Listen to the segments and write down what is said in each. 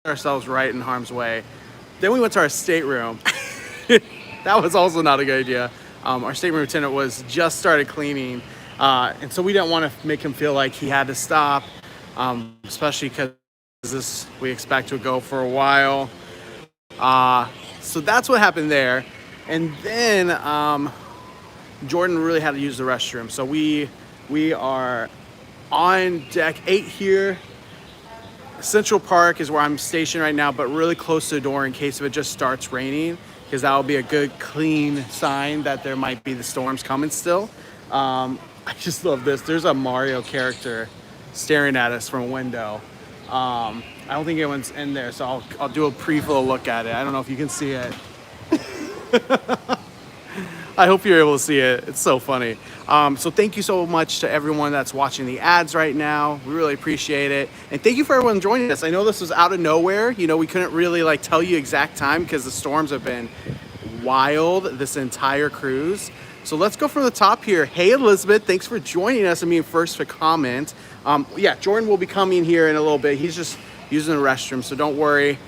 ourselves right in harm's way. Then we went to our stateroom. That was also not a good idea. Our stateroom attendant was just started cleaning, and so we didn't want to make him feel like he had to stop, especially because this we expect to go for a while. So that's what happened there. And then Jordan really had to use the restroom. So we are on deck 8 here. Central Park is where I'm stationed right now, but really close to the door in case if it just starts raining, because that will be a good clean sign that there might be the storms coming still. I just love this. There's a Mario character staring at us from a window. I don't think anyone's in there, so I'll do a pre-flow look at it. I don't know if you can see it. I hope you're able to see it. It's so funny. So thank you so much to everyone that's watching the ads right now. We really appreciate it. And thank you for everyone joining us. I know this was out of nowhere. You know, we couldn't really like tell you exact time because the storms have been wild this entire cruise. So let's go from the top here. Hey, Elizabeth, thanks for joining us and being first to comment. Yeah, Jordan will be coming here in a little bit. He's just using the restroom, so don't worry.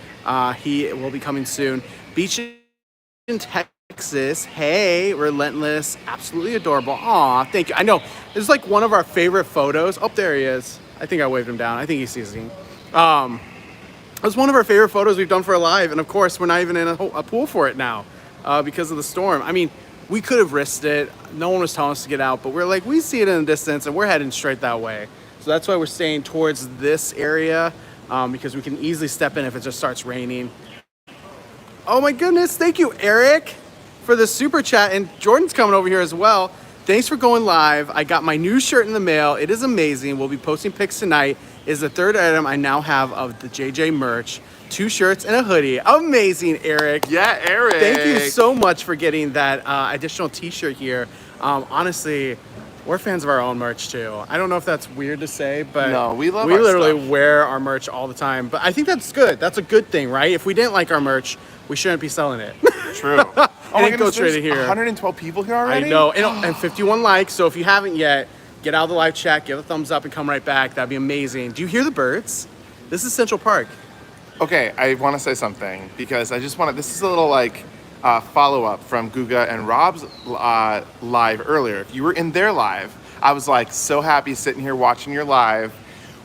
He will be coming soon. Beach in Texas. Hey, Relentless. Absolutely adorable. Aw, thank you. I know. This is like one of our favorite photos. Oh, there he is. I think I waved him down. I think he sees me. It was one of our favorite photos we've done for a live. And of course, we're not even in a pool for it now because of the storm. I mean, we could have risked it. No one was telling us to get out, but we're like, we see it in the distance and we're heading straight that way. So that's why we're staying towards this area because we can easily step in if it just starts raining. Oh my goodness. Thank you, Eric, for the super chat. And Jordan's coming over here as well. Thanks for going live. I got my new shirt in the mail. It is amazing. We'll be posting pics tonight. It is the third item I now have of the JJ merch. 2 shirts and a hoodie. Amazing, Eric. Yeah, Eric. Thank you so much for getting that additional t-shirt here. Honestly, we're fans of our own merch too. I don't know if that's weird to say, but no, we literally wear our merch all the time. But I think that's good. That's a good thing, right? If we didn't like our merch, we shouldn't be selling it. True. Oh my goodness, go straight in here. 112 people here already? I know, and 51 likes. So if you haven't yet, get out of the live chat, give a thumbs up, and come right back. That'd be amazing. Do you hear the birds? This is Central Park. Okay, I want to say something because I just want to. This is a little like follow up from Guga and Rob's live earlier. If you were in their live, I was like so happy sitting here watching your live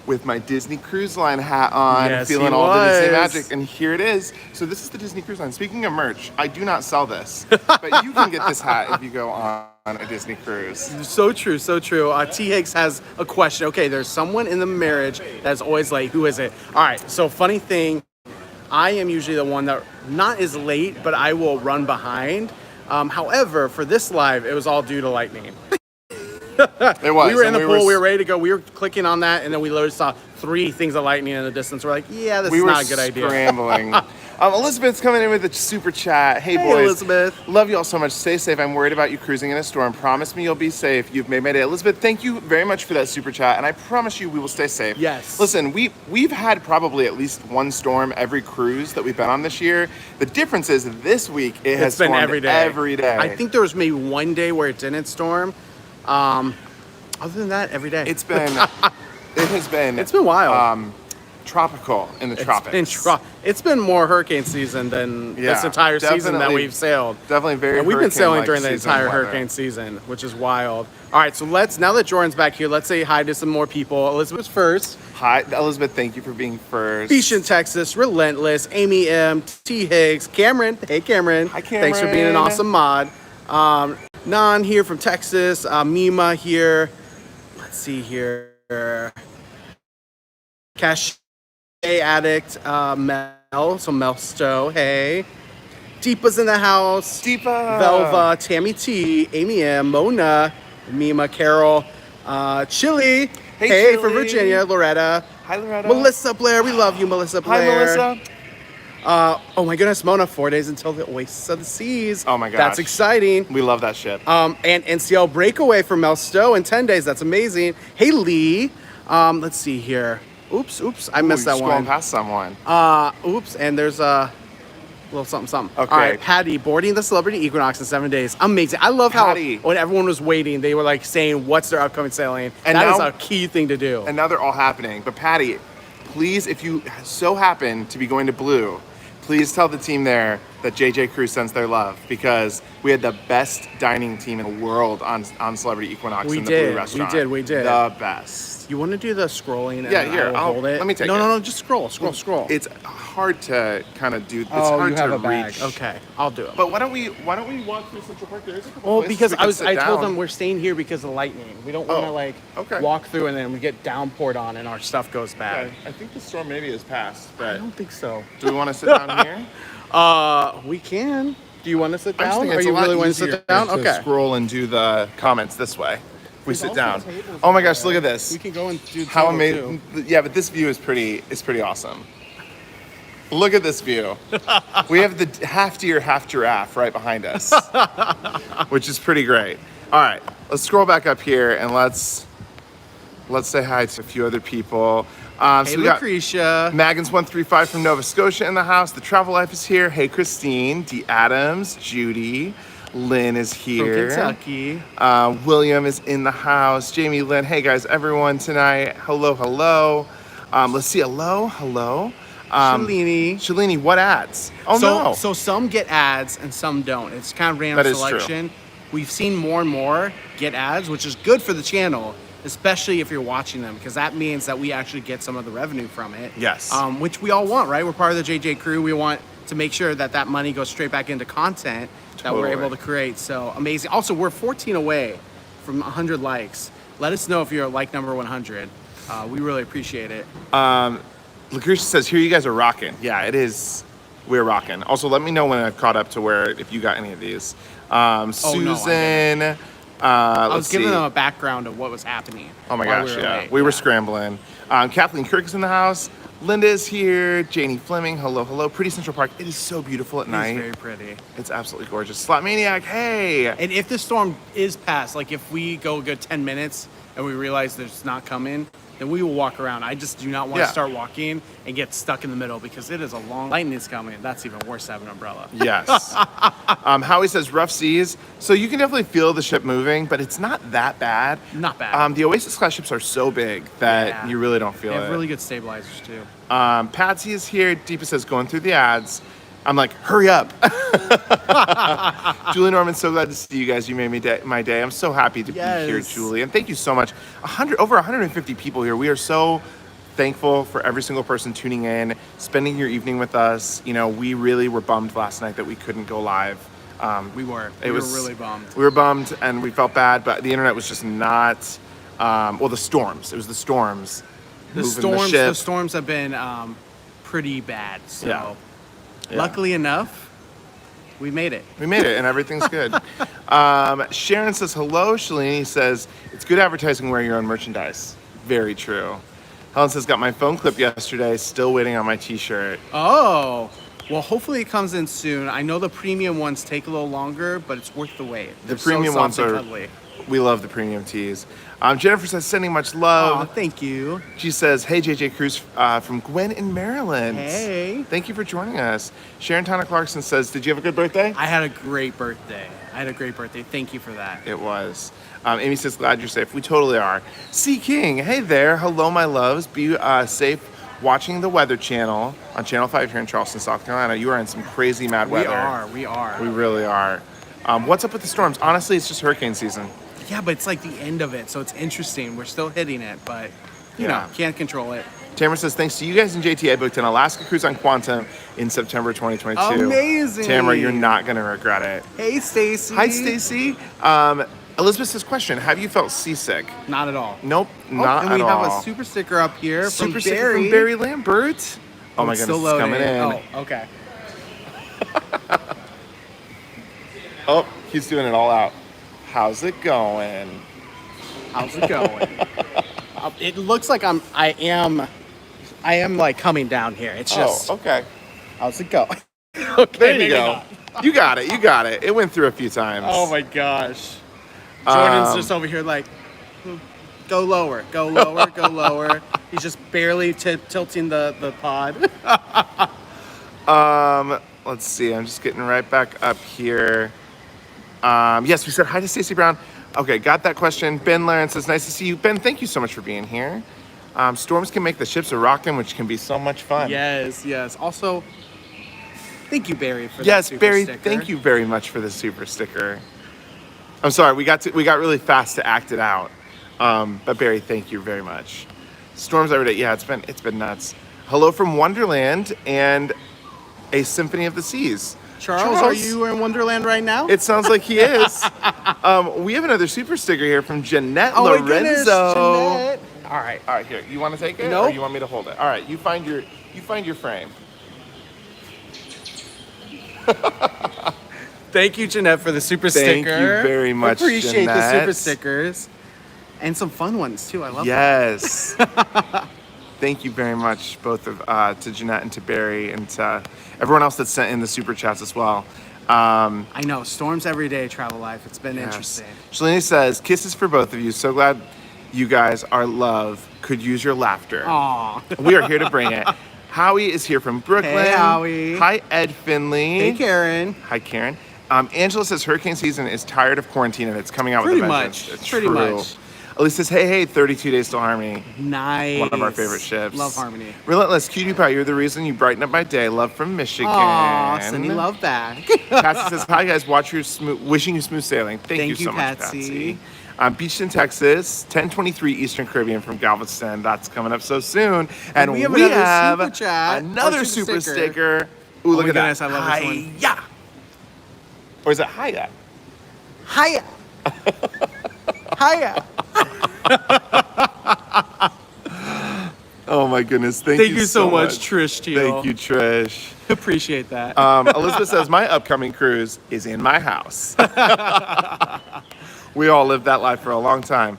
with my Disney Cruise Line hat on, yes, feeling all the Disney magic. And here it is. So this is the Disney Cruise Line. Speaking of merch, I do not sell this, but you can get this hat if you go on a Disney cruise. So true, so true. T. Higgs has a question. Okay, there's someone in the marriage that's always late. Who is it? All right, so funny thing, I am usually the one that not is late, but I will run behind. However, for this live, it was all due to lightning. It was. We were in the pool, we were ready to go. We were clicking on that, and then we literally saw 3 things of lightning in the distance. We're like, yeah, this is not a good idea. We were scrambling. Elizabeth's coming in with a super chat. Hey, boys. Elizabeth. Love you all so much. Stay safe. I'm worried about you cruising in a storm. Promise me you'll be safe. You've made my day. Elizabeth, thank you very much for that super chat, and I promise you we will stay safe. Yes. Listen, we've had probably at least one storm every cruise that we've been on this year. The difference is this week it has been stormed every day. Every day. I think there was maybe one day where it didn't storm. Other than that, every day. It's been wild. Tropical in the tropics. It's been more hurricane season than this entire season that we've sailed. Definitely very. And we've been sailing during the entire weather. hurricane season, which is wild. All right, so now that Jordan's back here, let's say hi to some more people. Elizabeth's first. Hi, Elizabeth. Thank you for being first. Beach in Texas, Relentless, Amy M, T. Higgs, Cameron. Hey, Cameron. Hi, Cameron. Thanks for being an awesome mod. Nan here from Texas. Mima here. Let's see here. Cash Addict, Mel. So Mel Stowe. Hey. Deepa's in the house. Deepa. Velva, Tammy T, Amy M, Mona, Mima, Carol, Chili. Hey, from Virginia, Loretta. Hi, Loretta. Melissa Blair. We love you, Melissa Blair. Hi, Melissa. Oh my goodness, Mona, 4 days until the Oasis of the Seas. Oh my gosh. That's exciting. We love that shit. And NCL Breakaway for Mel Stowe in 10 days. That's amazing. Hey, Lee. Let's see here. Oops. I missed that one. Scrolling past someone. Oops. And there's a little something. Okay. All right, Patty, boarding the Celebrity Equinox in 7 days. Amazing. I love Patty. how when everyone was waiting, they were like saying what's their upcoming sailing. And that is a key thing to do. And now they're all happening. But Patty, Please, if you so happen to be going to Blue, please tell the team there that JJ Crew sends their love, because we had the best dining team in the world on Celebrity Equinox in the Blue restaurant. We did. The best. You want to do the scrolling? And Yeah, here, I'll hold it. let me take it. No, just scroll. It's hard to kind of do. It's Oh, hard you have to a bag. reach. Okay, I'll do it. But why don't we walk through Central Park? There is a couple Well, places because we can sit I told down. them we're staying here because of lightning. We don't want to okay. walk through and then we get downpoured on and our stuff goes bad. Okay, I think the storm maybe is past, I but don't think so. do we want to sit down here? We can. Do you want to sit I'm just down? thinking Or it's you a lot really want to easier sit down? to Okay. scroll and do the comments this way. If we There's sit also down. tables Oh my over gosh, there. look at this. We can go and do the How table, amazing! too. Yeah, but this view is pretty awesome. Look at this view. We have the half deer, half giraffe right behind us, which is pretty great. All right, let's scroll back up here and let's say hi to a few other people. Hey, So we got Lucretia. Maggins135 from Nova Scotia in the house. The Travel Life is here. Hey, Christine, D. Adams, Judy, Lynn is From here. Kentucky. William is in the house. Jamie, Lynn, hey guys, everyone tonight. Hello. Let's see. Hello. Shalini. Shalini, what ads? Oh no. So some get ads and some don't. It's kind of That random is true. selection. We've seen more and more get ads, which is good for the channel, especially if you're watching them, because that means that we actually get some of the revenue from it. Yes. Which we all want, right? We're part of the JJ Crew. We want to make sure that that money goes straight back into content that we're Totally. able to create. So amazing. Also, we're 14 away from 100 likes. Let us know if you're like number 100. We really appreciate it. Lucretia says, here you guys are rocking. Yeah, it is. We're rocking. Also, let me know when I've caught up to where, if you got any of these. Susan. I was let's giving see. them a background of what was happening. Oh my while gosh, we were yeah. late. We were scrambling. Kathleen Kirk is in the house. Linda is here. Janie Fleming, hello. Pretty Central Park. It is so beautiful at It's night. very pretty. It's absolutely gorgeous. Slot Maniac, hey. And if the storm is past, like if we go a good 10 minutes and we realize there's not coming, then we will walk around. I just do not want Yeah. to start walking and get stuck in the middle because it is a long lightning is coming. That's even worse to have an umbrella. Yes. Howie says rough seas. So you can definitely feel the ship moving, but it's not that bad. Not bad. The Oasis class ships are so big that Yeah. you really don't feel They it. have really good stabilizers too. Patsy is here. Deepa says going through the ads. I'm like, hurry up. Julie Norman, so glad to see you guys. You made my day. I'm so happy to be here, Yes. Julie. And thank you so much. Over 150 people here. We are so thankful for every single person tuning in, spending your evening with us. You know, we really were bummed last night that we couldn't go live. We were really bummed. We were bummed and we felt bad, but the internet was just not, the storms. It was the storms. The moving storms ship. have been pretty bad. So Yeah. luckily enough, we made it. We made it, and everything's good. Sharon says hello. Shalini says it's good advertising wearing your own merchandise. Very true. Helen says got my phone clip yesterday. Still waiting on my T-shirt. Oh, well, hopefully it comes in soon. I know the premium ones take a little longer, but it's worth the wait. The They're premium so ones soft and are. cuddly. We love the premium tees. Jennifer says sending much love. Aw, thank you. She says, hey, JJ Cruz from Gwen in Maryland. Hey. Thank you for joining us. Sharon Tana Clarkson says, did you have a good birthday? I had a great birthday. Thank you for that. It was. Amy says, glad you're safe. We totally are. C. King, hey there. Hello, my loves. Be safe watching the Weather Channel on Channel 5 here in Charleston, South Carolina. You are in some crazy mad weather. We are. We really are. What's up with the storms? Honestly, it's just hurricane season. Yeah, but it's like the end of it, so it's interesting. We're still hitting it, but you know, can't control it. Tamara says, thanks to you guys and JT, I booked an Alaska cruise on Quantum in September 2022. Amazing. Tamara, you're not going to regret it. Hey, Stacy. Hi, Stacy. Elizabeth says, question, have you felt seasick? Not at all. Nope, not and at we all. have a super sticker up here Super from sticker Barry. from Barry Lambert. Oh my It's goodness, still it's coming loading. in. Oh, okay. Oh, he's doing it all out. How's it going? How's it going? It looks like I am like coming down here. It's just. Okay. How's it going? Okay, There you maybe go. not. You got it. It went through a few times. Oh my gosh. Jordan's just over here like, go lower, go lower, go lower. He's just barely tilting the pod. Let's see. I'm just getting right back up here. Yes, we said hi to Stacey Brown. Okay, got that question. Ben Laren says, nice to see you. Ben, thank you so much for being here. Storms can make the ships a rockin', which can be so much fun. Yes, yes. Also, thank you, Barry, for that Yes, super Barry, sticker. thank you very much for the super sticker. I'm sorry, we got really fast to act it out. But Barry, thank you very much. Storms every day. Yeah, it's been nuts. Hello from Wonderland and a Symphony of the Seas. Charles, are you in Wonderland right now? It sounds like he is. We have another super sticker here from Jeanette Oh Lorenzo. my goodness, Jeanette. All right, Here. You want to take it, Nope. or you want me to hold it? All right, you find your frame. Thank you, Jeanette, for the super Thank sticker. you very much, Appreciate the Jeanette. super stickers. And some fun ones, too. I love Yes. Thank you very much, both to Jeanette and to Barry and to everyone else that sent in the super chats as well. I know. Storms every day, Travel Life. It's been interesting. Shalini says, kisses for both of you. So glad you guys, our love, could use your laughter. Aw. We are here to bring it. Howie is here from Brooklyn. Hey, Howie. Hi, Ed Finley. Hey, Karen. Hi, Karen. Angela says hurricane season is tired of quarantine and it's coming out Pretty with a much. vengeance. It's Pretty true. much. Elise says, hey, 32 Days Till Harmony. Nice. One of our favorite ships. Love Harmony. Relentless Cutie Pie, you're the reason you brighten up my day. Love from Michigan. Aw, sending love back. Patsy says, hi guys, wishing you smooth sailing. Thank you so much, Patsy. Patsy. Beachton, Texas, 1023 Eastern Caribbean from Galveston. That's coming up so soon. And we have another super chat. another super sticker. Ooh, look my at goodness, that. I love this one. Hiya. Or is it hiya? Hiya. Hiya. Oh my goodness. Thank you so much, Trish Teal. Thank you, Trish. Appreciate that. Elizabeth says, my upcoming cruise is in my house. We all lived that life for a long time.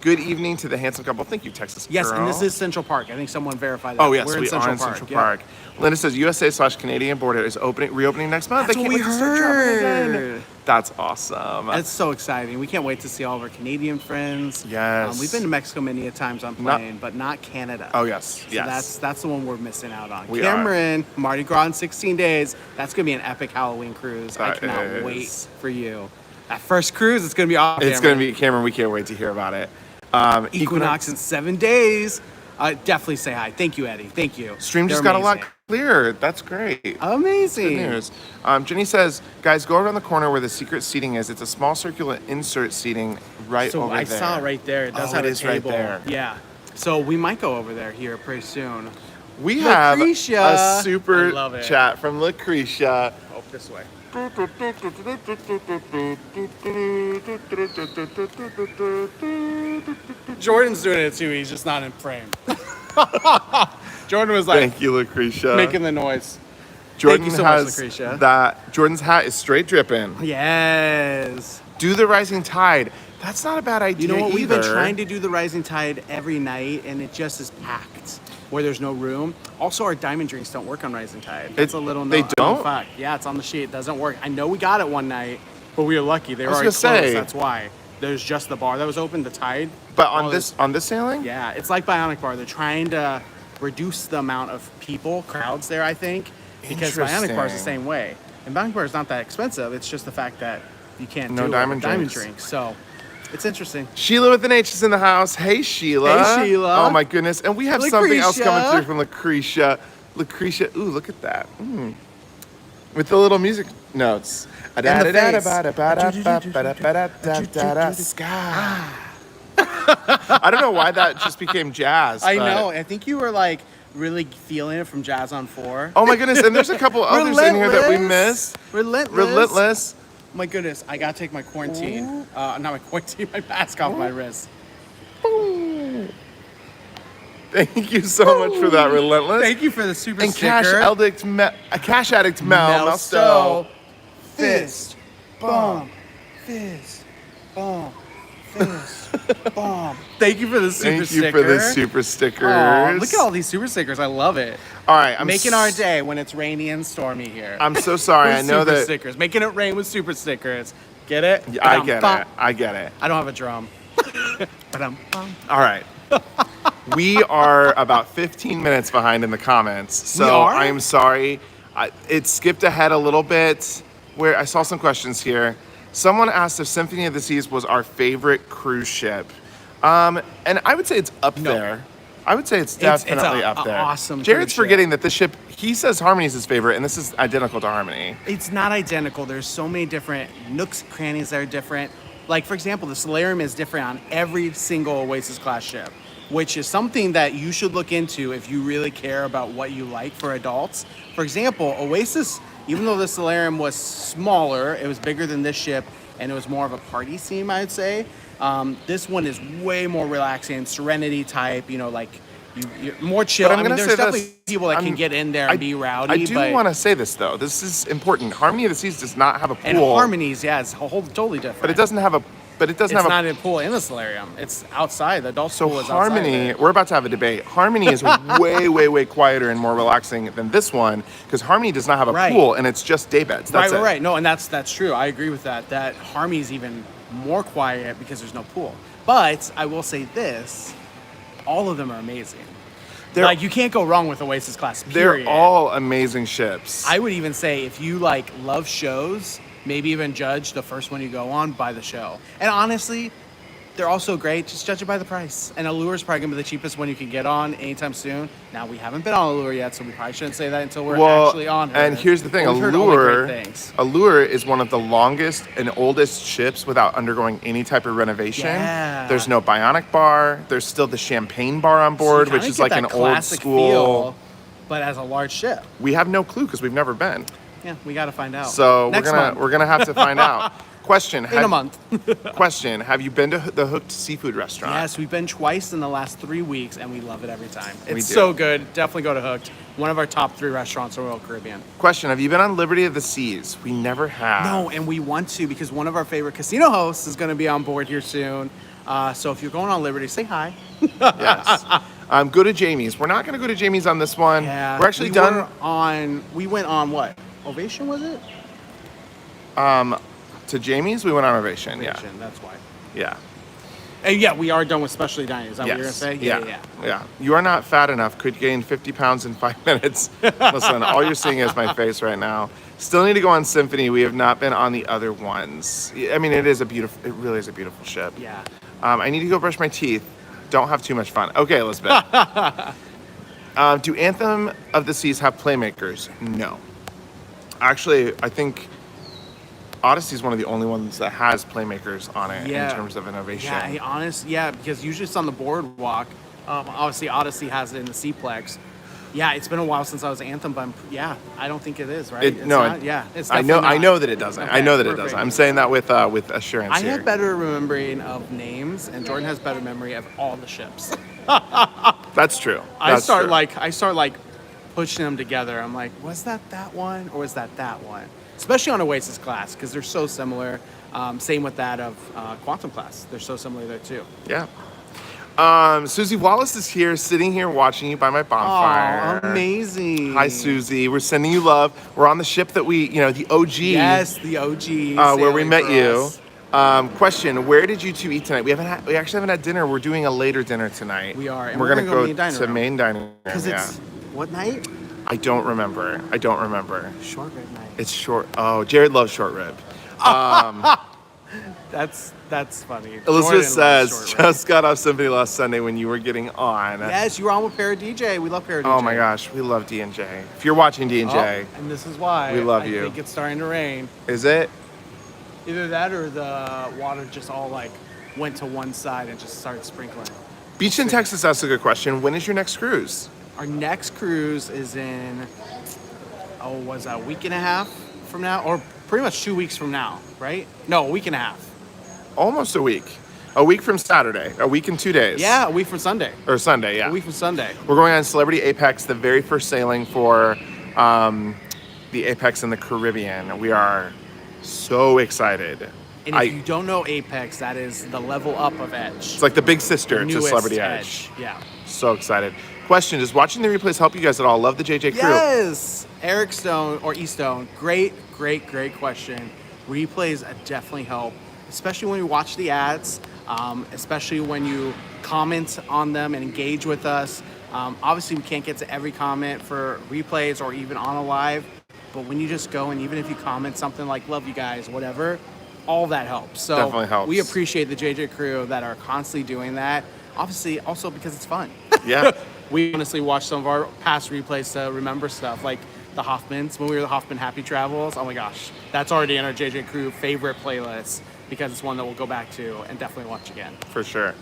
Good evening to the handsome couple. Thank you, Texas Girl. Yes, and this is Central Park. I think someone verified that. Oh, yes, We're we are in Central Park. Yep. Linda says, USA/Canadian border is reopening next month. That's I can't what we wait to start traveling heard. again. That's awesome. That's so exciting. We can't wait to see all of our Canadian friends. Yes. We've been to Mexico many a times on plane, but not Canada. Oh, yes. So Yes. that's the one we're missing out on. We Cameron, Mardi Gras in 16 days. That's going to be an epic Halloween cruise. I That cannot is. wait for you. That first cruise, it's going to be awesome. It's going to be, Cameron, we can't wait to hear about it. Equinox in 7 days. Definitely say hi. Thank you, Eddie. Thank you. Stream just They're got a lot amazing. clearer. That's great. Amazing. Good news. Jenny says, guys, go around the corner where the secret seating is. It's a small circular insert seating right So over I there. saw it right there. It does Oh, have it a is right table. there. Yeah. So we might go over there here pretty soon. We have Lucretia. a I super love it. chat from Lucretia. Oh, this way. Jordan's doing it too. He's just not in frame. Jordan was like Thank you, Lucretia. making the noise. Jordan you so much, has Lucretia. that. Jordan's hat is straight dripping. Yes. Do the rising tide. That's not a bad idea. You know what? We've been either. trying to do the Rising Tide every night, and it just is packed where there's no room. Also, our diamond drinks don't work on Rising Tide. That's a little they don't? fact. Yeah, it's on the sheet. It doesn't work. I know we got it one night, but we were lucky. They were was already gonna closed. say. That's why. There's just the bar that was open, the Tide. But All on this sailing? Yeah, it's like Bionic Bar. They're trying to reduce the amount of crowds there, I think, because Bionic Bar is the Interesting. same way. And Bionic Bar is not that expensive. It's just the fact that you can't No do diamond diamond drinks. drinks. So it's interesting. Sheila with an H is in the house. Hey, Sheila. Hey, Sheila. Oh, my goodness. And we have something else Lucretia. coming through from Lucretia. Lucretia. Ooh, look at that. With the little music notes. And the face. Sky. I don't know why that just became jazz. I but- know. I think you were like really feeling it from Jazz on 4. Oh, my goodness. And there's a couple others in here that we missed. Relentless. My goodness, I gotta take my quarantine. Not my quarantine, my mask off my wrist. Thank you so much for that, Relentless. Thank you for the super And sticker. Cash Addict Mel Stowe. Fist, bomb, fist, bomb, fist, bomb. Thank you for the super Thank sticker. you for the super stickers. Aw, look at all these super stickers. I love it. All right, I'm Making our day when it's rainy and stormy here. I'm so sorry. I With know super that. stickers. Making it rain with super stickers. Get it? I get Ba-dum-bum. it. I get it. I don't have a drum. Ba-dum-bum. All right. We are about 15 minutes behind in the comments. So We are? I am sorry. It skipped ahead a little bit where I saw some questions here. Someone asked if Symphony of the Seas was our favorite cruise ship. And I would say it's up there. I would say it's definitely up there. Awesome. Jared's forgetting that this ship, he says Harmony's his favorite, and this is identical to Harmony. It's not identical. There's so many different nooks, crannies that are different. Like, for example, the Solarium is different on every single Oasis class ship, which is something that you should look into if you really care about what you like for adults. For example, Oasis, even though the Solarium was smaller, it was bigger than this ship, and it was more of a party theme, I'd say. This one is way more relaxing, Serenity type, like you're more chill. But there's definitely people that can get in there and be rowdy. I do want to say this though. This is important. Harmony of the Seas does not have a pool. And Harmony's, it's totally different. But it doesn't have a. It's not a pool in the Solarium. It's outside. The adult pool is outside. So Harmony, we're about to have a debate. Harmony is way, way, way quieter and more relaxing than this one because Harmony does not have a pool and it's just day beds. That's it. Right. No, and that's true. I agree with that. That Harmony's even more quiet because there's no pool. But I will say this, all of them are amazing. You can't go wrong with Oasis class, period. They're all amazing ships. I would even say if you love shows, maybe even judge the first one you go on by the show. And honestly, they're all so great. Just judge it by the price. And Allure's probably going to be the cheapest one you can get on anytime soon. Now, we haven't been on Allure yet, so we probably shouldn't say that until we're actually on her. And here's the thing. Allure is one of the longest and oldest ships without undergoing any type of renovation. Yeah. There's no bionic bar. There's still the champagne bar on board, which is like an old school. Feel, but as a large ship. We have no clue because we've never been. Yeah, we got to find out. So we're gonna have to find out. Question. In a month. Question. Have you been to the Hooked Seafood Restaurant? Yes, we've been twice in the last 3 weeks, and we love it every time. It's so good. Definitely go to Hooked. One of our top 3 restaurants in Royal Caribbean. Question. Have you been on Liberty of the Seas? We never have. No, and we want to because one of our favorite casino hosts is going to be on board here soon. So if you're going on Liberty, say hi. Yes. Go to Jamie's. We're not going to go to Jamie's on this one. Yeah. We're actually We went on what? Ovation, was it? To Jamie's, we went on Ovation. Yeah. That's why. Yeah. And yeah, we are done with specialty dining. Is that what you're going to say? Yeah. You are not fat enough. Could gain 50 pounds in 5 minutes. Listen, all you're seeing is my face right now. Still need to go on Symphony. We have not been on the other ones. I mean, it really is a beautiful ship. Yeah. I need to go brush my teeth. Don't have too much fun. Okay, Elizabeth. Do Anthem of the Seas have playmakers? No. Actually, I think Odyssey is one of the only ones that has playmakers on it in terms of innovation. Yeah, because usually it's on the boardwalk. Obviously, Odyssey has it in the Seaplex. Yeah, it's been a while since I was Anthem, but I don't think it is, right? It's I know that it doesn't. Okay, I know that it doesn't. I'm saying that with assurance. I have better remembering of names, and Jordan has better memory of all the ships. That's true. I start pushing them together. I'm like, was that one or was that one? Especially on Oasis class because they're so similar. Same with that of Quantum class. They're so similar there too. Yeah. Susie Wallace is here, sitting here watching you by my bonfire. Oh, amazing. Hi, Susie. We're sending you love. We're on the ship that the OG. Yes, the OG. Where we met you. Question, where did you two eat tonight? We actually haven't had dinner. We're doing a later dinner tonight. We are. And we're going to go to main dining room. Because it's, what night? I don't remember. Short rib night. It's short. Oh, Jared loves short rib. That's funny. Elizabeth says, just got off Symphony last Sunday when you were getting on. Yes, you were on with Para DJ. We love Para DJ. Oh my gosh, we love D&J. If you're watching D&J. And this is why. We love you. I think it's starting to rain. Is it? Either that or the water just all went to one side and just started sprinkling. Beach in Texas asked a good question. When is your next cruise? Our next cruise is in, a week and a half from now? Or pretty much 2 weeks from now, right? No, a week and a half. Almost a week. A week from Saturday. A week and 2 days. Yeah, a week from Sunday. Or Sunday, yeah. A week from Sunday. We're going on Celebrity Apex, the very first sailing for the Apex in the Caribbean. We are so excited. And if you don't know Apex, that is the level up of Edge. It's like the big sister to Celebrity Edge. Yeah. So excited. Question, does watching the replays help you guys at all? Love the JJ crew. Yes! Eric Stone, or E Stone, great question. Replays definitely help, especially when you watch the ads, especially when you comment on them and engage with us. Obviously, we can't get to every comment for replays or even on a live, but when you just go and even if you comment something like, love you guys, whatever, all that helps. So Definitely helps. we appreciate the JJ crew that are constantly doing that. Obviously, also because it's fun. Yeah. We honestly watch some of our past replays to remember stuff, like the Hoffmans, when we were the Hoffman Happy Travels. Oh my gosh, that's already in our JJ crew favorite playlist because it's one that we'll go back to and definitely watch again. For sure.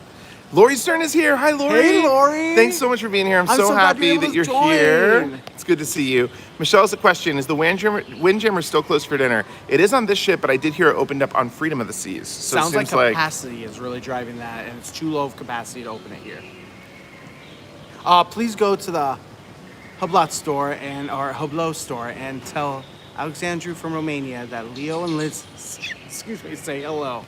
Lori Stern is here. Hi, Lori. Hey, Lori. Thanks so much for being here. I'm so so glad happy you're able that to you're join. here. It's good to see you. Michelle's a question. Is the Windjammer still closed for dinner? It is on this ship, but I did hear it opened up on Freedom of the Seas. So Sounds it like seems capacity is really driving that, and it's too low of capacity to open it here. Please go to the Hublot store or Hublot store and tell Alexandru from Romania that Leo and Liz, excuse me, say hello.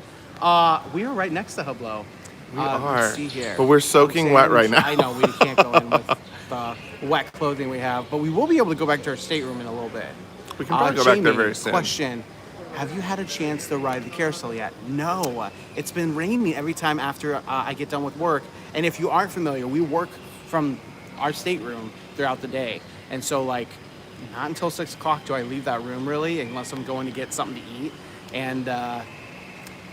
We are right next to Hublot. We are, let's see here. but we're soaking wet right now. I know, we can't go in with the wet clothing we have, but we will be able to go back to our stateroom in a little bit. We can probably go back there Jamie, very soon. Question. Have you had a chance to ride the carousel yet? No. It's been raining every time after I get done with work. And if you aren't familiar, we work from our stateroom throughout the day. And so, like, not until 6 o'clock do I leave that room, really, unless I'm going to get something to eat. And,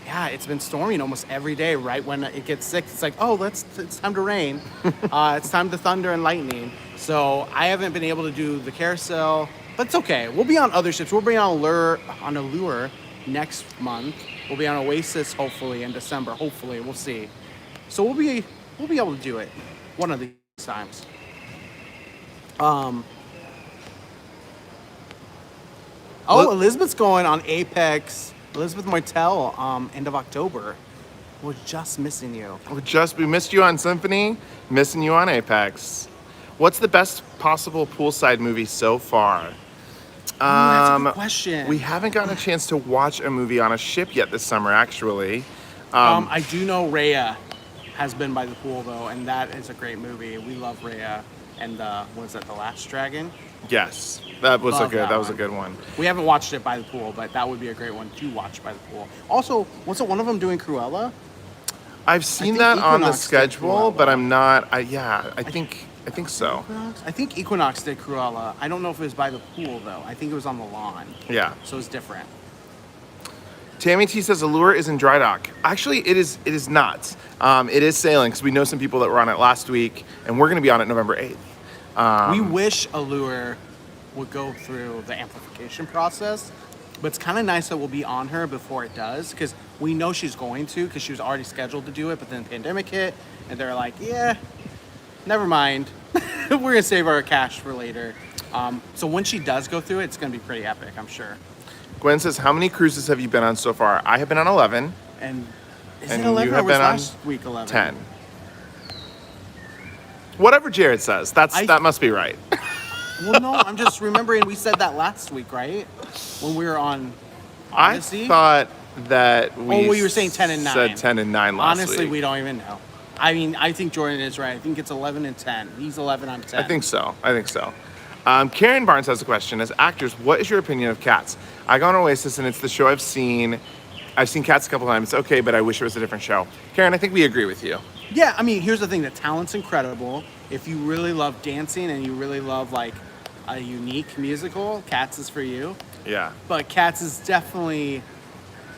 yeah, it's been storming almost every day. Right when it gets 6, it's like, oh, it's time to rain. It's time to thunder and lightning. So I haven't been able to do the carousel, but it's okay. We'll be on other ships. We'll be on Allure next month. We'll be on Oasis hopefully in December. Hopefully, we'll see. So we'll be able to do it one of these times. Elizabeth's going on Apex. Elizabeth Martel, end of October. We're just missing you. We missed you on Symphony, missing you on Apex. What's the best possible poolside movie so far? That's a good question. We haven't gotten a chance to watch a movie on a ship yet this summer, actually. I do know Rhea has been by the pool though, and that is a great movie. We love Rhea. And was that The Last Dragon? Yes, that was Love that that was a one. good one. We haven't watched it by the pool, but that would be a great one to watch by the pool. Also, wasn't one of them doing Cruella? I've seen think that on the Equinox did schedule, Cruella. but I'm not. I think so. Equinox? I think Equinox did Cruella. I don't know if it was by the pool though. I think it was on the lawn. Yeah. So it's different. Tammy T says Allure is in dry dock. Actually, it is not. It is sailing because we know some people that were on it last week, and we're going to be on it November 8th. We wish Allure would go through the amplification process, but it's kind of nice that we'll be on her before it does, because we know she's going to, because she was already scheduled to do it, but then the pandemic hit, and they're like, yeah, never mind. We're going to save our cash for later. So when she does go through it, it's going to be pretty epic, I'm sure. Gwen says, how many cruises have you been on so far? I have been on 11. And is And it 11 you or have was been on last week 11? 10. Whatever Jared says, that must be right. Well, no, I'm just remembering we said that last week, right? When we were on Odyssey. I thought that we were saying 10 and 9. said 10 and 9 last Honestly, week. we don't even know. I mean, I think Jordan is right. I think it's 11 and 10. He's 11, I'm 10. I think so. Karen Barnes has a question. As actors, what is your opinion of Cats? I go on Oasis, and it's the show I've seen. I've seen Cats a couple times. It's okay, but I wish it was a different show. Karen, I think we agree with you. Yeah, I mean, here's the thing. The talent's incredible. If you really love dancing and you really love, like, a unique musical, Cats is for you. Yeah. But Cats is definitely...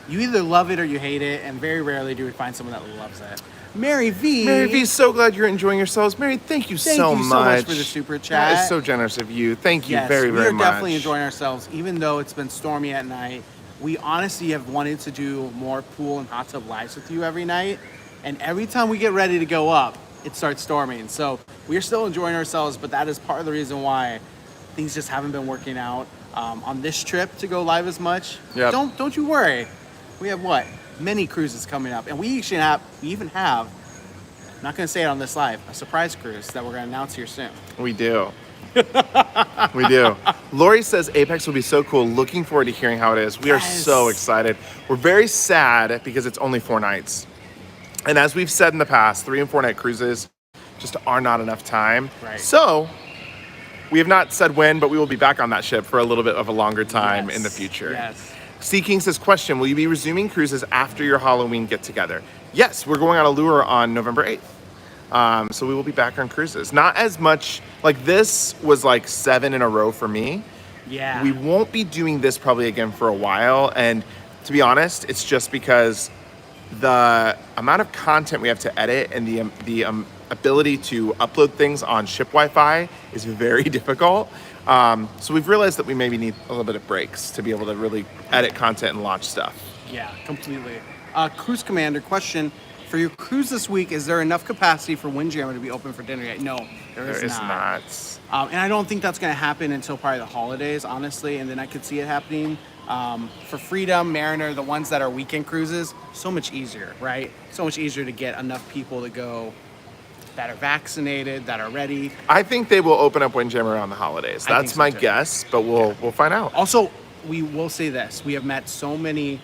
You either love it or you hate it, and very rarely do we find someone that loves it. Mary V, so glad you're enjoying yourselves. Mary, thank you so much. For the super chat. That is so generous of you. Thank you Yes, very, very much. We are definitely enjoying ourselves, even though it's been stormy at night. We honestly have wanted to do more pool and hot tub lives with you every night. And every time we get ready to go up, it starts storming. So we're still enjoying ourselves, but that is part of the reason why things just haven't been working out on this trip to go live as much. Yep. Don't you worry. We have many cruises coming up, and we even have, I'm not going to say it on this live, a surprise cruise that we're going to announce here soon. We do. We do. Lori says Apex will be so cool. Looking forward to hearing how it is. We are so excited. We're very sad because it's only 4 nights. And as we've said in the past, 3 and 4 night cruises just are not enough time. Right. So we have not said when, but we will be back on that ship for a little bit of a longer time in the future. Yes. C King says, question, will you be resuming cruises after your Halloween get together? Yes, we're going on Allure on November 8th. So we will be back on cruises. Not as much, like this was like 7 in a row for me. Yeah. We won't be doing this probably again for a while. And To be honest, it's just because the amount of content we have to edit and the ability to upload things on ship Wi-Fi is very difficult. So we've realized that we maybe need a little bit of breaks to be able to really edit content and launch stuff. Yeah, completely. Cruise Commander, question. For your cruise this week, is there enough capacity for Windjammer to be open for dinner yet? No, there is not. And I don't think that's going to happen until probably the holidays, honestly, and then I could see it happening. For Freedom, Mariner, the ones that are weekend cruises, so much easier, right? So much easier to get enough people to go that are vaccinated, that are ready. I think they will open up Windjammer around the holidays. That's my guess, but we'll find out. Also, we will say this. We have met so many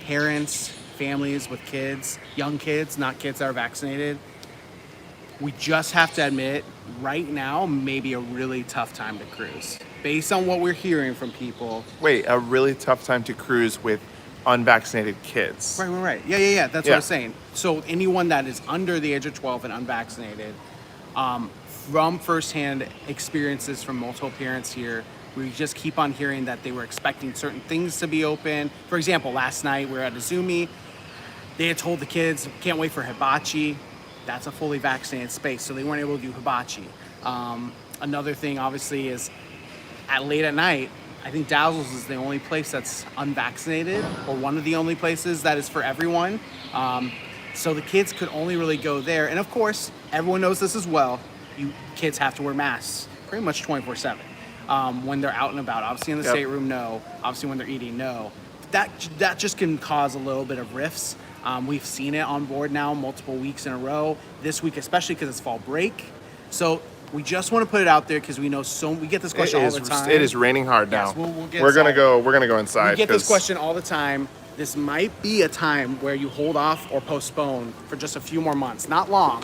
parents, families with kids, young kids, not kids that are vaccinated. We just have to admit, right now, maybe a really tough time to cruise. Based on what we're hearing from people. Wait, a really tough time to cruise with unvaccinated kids. Right. Yeah. That's what I was saying. So anyone that is under the age of 12 and unvaccinated, from firsthand experiences from multiple parents here, we just keep on hearing that they were expecting certain things to be open. For example, last night we were at a Zoomy. They had told the kids, can't wait for hibachi. That's a fully vaccinated space, so they weren't able to do hibachi. Another thing, obviously, is late at night, I think Dazzles is the only place that's unvaccinated, or one of the only places that is for everyone. So the kids could only really go there. And of course, everyone knows this as well. You kids have to wear masks pretty much 24/7 when they're out and about. Obviously in the stateroom, no. Obviously when they're eating, no. That just can cause a little bit of rifts. We've seen it on board now multiple weeks in a row. This week, especially because it's fall break. So we just want to put it out there because we know we get this question all the time. It is raining hard now. Yes, we'll get we're gonna go inside. We get this question all the time. This might be a time where you hold off or postpone for just a few more months. Not long,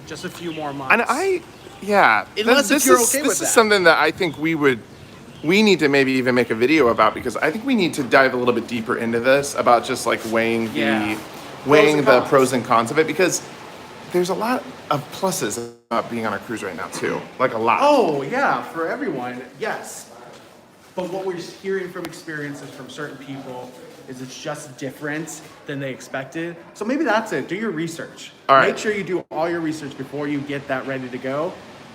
just a few more months. And Unless if you're okay with that. This is something that I think we need to maybe even make a video about, because I think we need to dive a little bit deeper into this about just like weighing the pros and cons of it, because there's a lot of pluses about being on a cruise right now too, like a lot. Oh yeah, for everyone, yes. But what we're hearing from experiences from certain people is it's just different than they expected. So maybe that's it. Do your research. All right. Make sure you do all your research before you get that ready to go,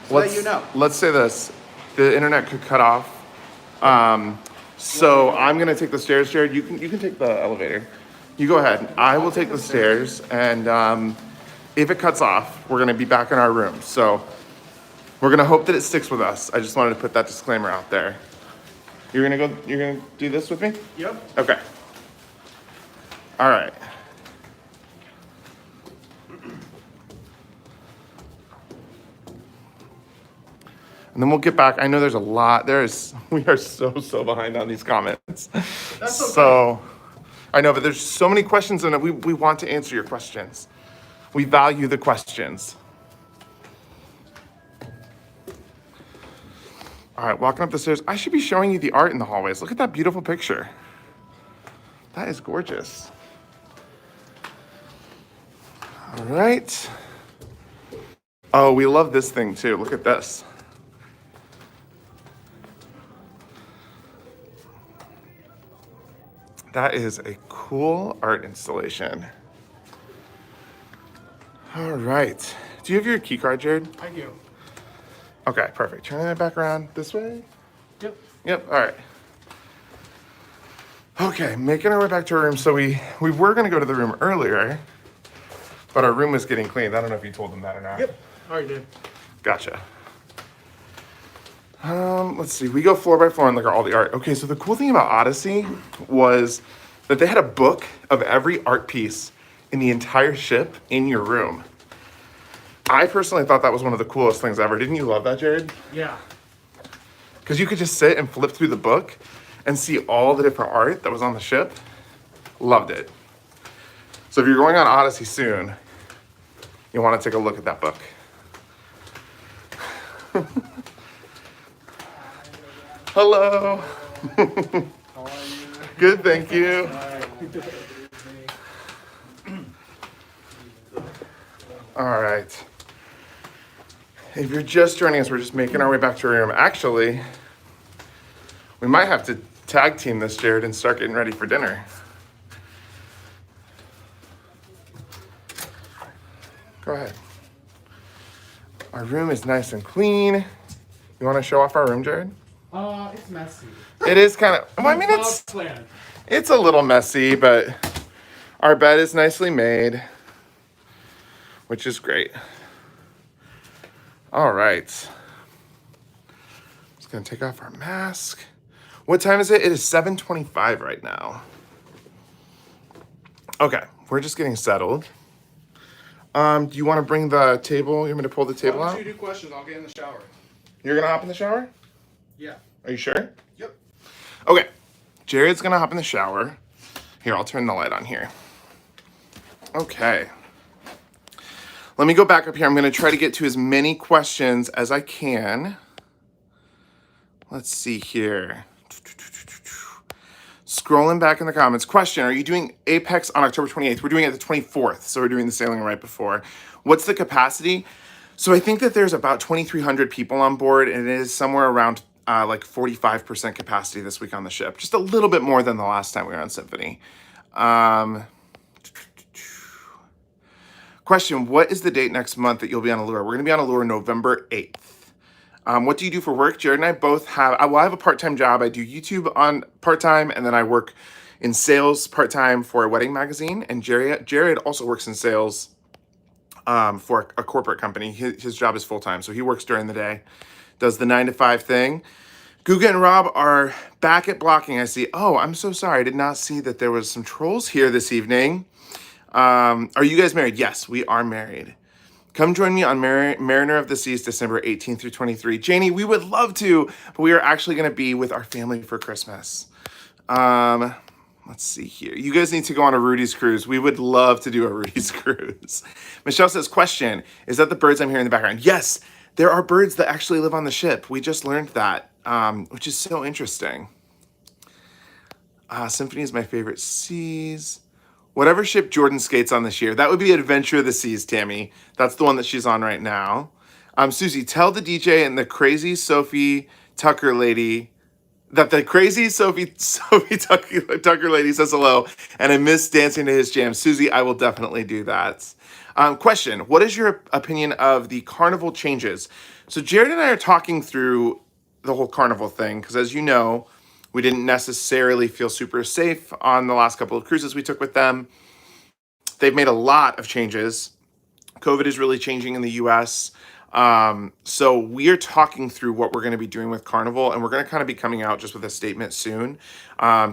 so that you know. Let's say this: the internet could cut off. So I'm gonna take the stairs, Jared. You can take the elevator. You go ahead. I will take the stairs, and if it cuts off, we're gonna be back in our room. So we're gonna hope that it sticks with us. I just wanted to put that disclaimer out there. You're gonna do this with me? Yep. Okay. All right. And then we'll get back. I know there's a lot. We are so behind on these comments. That's okay. So I know, but there's so many questions, and we want to answer your questions. We value the questions. All right, walking up the stairs. I should be showing you the art in the hallways. Look at that beautiful picture. That is gorgeous. All right. Oh, we love this thing too. Look at this. That is a cool art installation. All right. Do you have your key card, Jared? I do. Okay, perfect. Turn that back around this way. Yep, all right. Okay, making our way back to our room. So we were gonna go to the room earlier, but our room was getting cleaned. I don't know if you told them that or not. Yep, already did. Gotcha. Let's see, we go floor by floor and look at all the art. Okay, so the cool thing about Odyssey was that they had a book of every art piece in the entire ship in your room. I personally thought that was one of the coolest things ever. Didn't you love that, Jared? Yeah. Because you could just sit and flip through the book and see all the different art that was on the ship. Loved it. So if you're going on Odyssey soon, you want to take a look at that book. Hello. How are you? Good, thank you. All right. If you're just joining us, we're just making our way back to our room. Actually, we might have to tag team this, Jared, and start getting ready for dinner. Go ahead. Our room is nice and clean. You want to show off our room, Jared? It's messy. It is kind of, well, I mean, it's a little messy, but our bed is nicely made, which is great. All right. Just gonna take off our mask. What time is it? It is 7:25 right now. Okay, we're just getting settled. Do you want to bring the table? You want me to pull the table out? You do questions. I'll get in the shower. You're gonna hop in the shower? Yeah. Are you sure? Yep. Okay. Jared's gonna hop in the shower. Here, I'll turn the light on here. Okay. Let me go back up here. I'm gonna try to get to as many questions as I can. Let's see here. Scrolling back in the comments. Question, are you doing Apex on October 28th? We're doing it the 24th, so we're doing the sailing right before. What's the capacity? So I think that there's about 2,300 people on board, and it is somewhere around like 45% capacity this week on the ship. Just a little bit more than the last time we were on Symphony. Question, what is the date next month that you'll be on Allure? We're going to be on Allure November 8th. What do you do for work? Jared and I both have, I have a part-time job. I do YouTube on part-time, and then I work in sales part-time for a wedding magazine. And Jared also works in sales for a corporate company. His job is full-time, so he works during the day, does the 9 to 5 thing. Guga and Rob are back at blocking. I see. Oh, I'm so sorry. I did not see that there was some trolls here this evening. Are you guys married? Yes, we are married. Come join me on Mariner of the Seas, December 18th through 23. Janie, we would love to, but we are actually going to be with our family for Christmas. Let's see here. You guys need to go on a Rudy's cruise. We would love to do a Rudy's cruise. Michelle says, question, is that the birds I'm hearing in the background? Yes, there are birds that actually live on the ship. We just learned that, which is so interesting. Symphony is my favorite seas. Whatever ship Jordan skates on this year, that would be Adventure of the Seas, Tammy. That's the one that she's on right now. Susie, tell the DJ and the crazy Sophie Tucker lady that the crazy Sophie Tucker lady says hello, and I miss dancing to his jam. Susie, I will definitely do that. Question, what is your opinion of the Carnival changes? So Jared and I are talking through the whole Carnival thing, because as you know, we didn't necessarily feel super safe on the last couple of cruises we took with them. They've made a lot of changes. COVID is really changing in the US. So we are talking through what we're going to be doing with Carnival, and we're going to kind of be coming out just with a statement soon,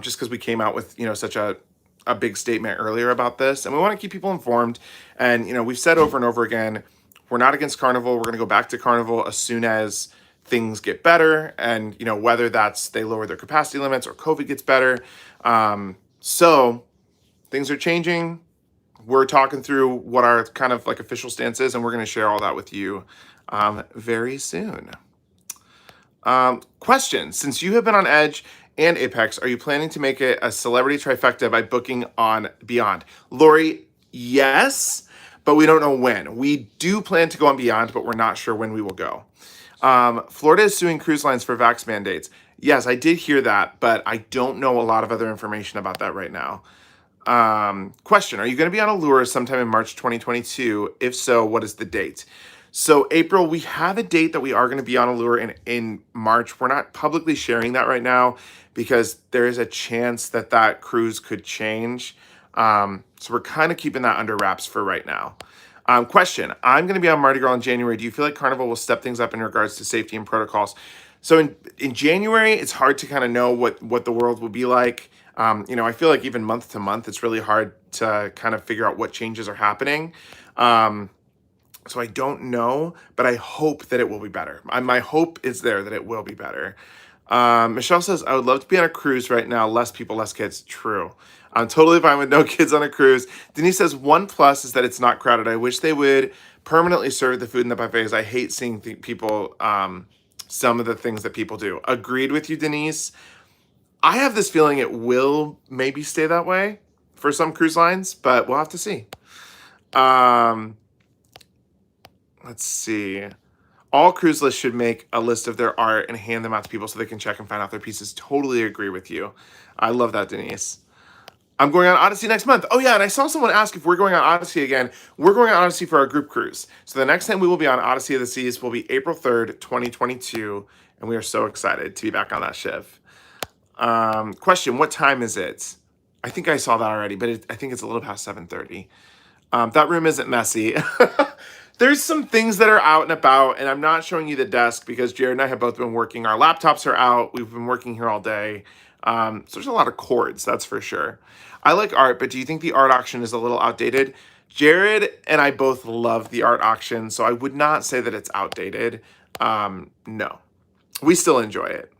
just because we came out with, such a big statement earlier about this, and we want to keep people informed. And, we've said over and over again, we're not against Carnival. We're going to go back to Carnival as soon as things get better, and whether that's they lower their capacity limits or COVID gets better. So things are changing. We're talking through what our kind of like official stance is, and we're going to share all that with you very soon. Question, since you have been on Edge and Apex, are you planning to make it a celebrity trifecta by booking on Beyond? Lori, yes, but we don't know when. We do plan to go on Beyond, but we're not sure when we will go. Florida is suing cruise lines for vax mandates. Yes, I did hear that, but I don't know a lot of other information about that right now. Question, are you going to be on Allure sometime in March 2022? If so, what is the date? So April, we have a date that we are going to be on Allure in March. We're not publicly sharing that right now because there is a chance that cruise could change. So we're kind of keeping that under wraps for right now. Question, I'm going to be on Mardi Gras in January. Do you feel like Carnival will step things up in regards to safety and protocols? So in January, it's hard to kind of know what the world will be like. I feel like even month to month, it's really hard to kind of figure out what changes are happening. So I don't know, but I hope that it will be better. My hope is there that it will be better. Michelle says, I would love to be on a cruise right now. Less people, less kids. True. I'm totally fine with no kids on a cruise. Denise says, one plus is that it's not crowded. I wish they would permanently serve the food in the buffets. I hate seeing people, some of the things that people do. Agreed with you, Denise. I have this feeling it will maybe stay that way for some cruise lines, but we'll have to see. Let's see. All cruise lists should make a list of their art and hand them out to people so they can check and find out their pieces. Totally agree with you. I love that, Denise. I'm going on Odyssey next month. Oh yeah, and I saw someone ask if we're going on Odyssey again. We're going on Odyssey for our group cruise. So the next time we will be on Odyssey of the Seas will be April 3rd, 2022, and we are so excited to be back on that ship. Question, what time is it? I think I saw that already, but I think it's a little past 7:30. That room isn't messy. There's some things that are out and about, and I'm not showing you the desk because Jared and I have both been working. Our laptops are out. We've been working here all day. So there's a lot of cords, that's for sure. I like art, but do you think the art auction is a little outdated? Jared and I both love the art auction, so I would not say that it's outdated. No, we still enjoy it.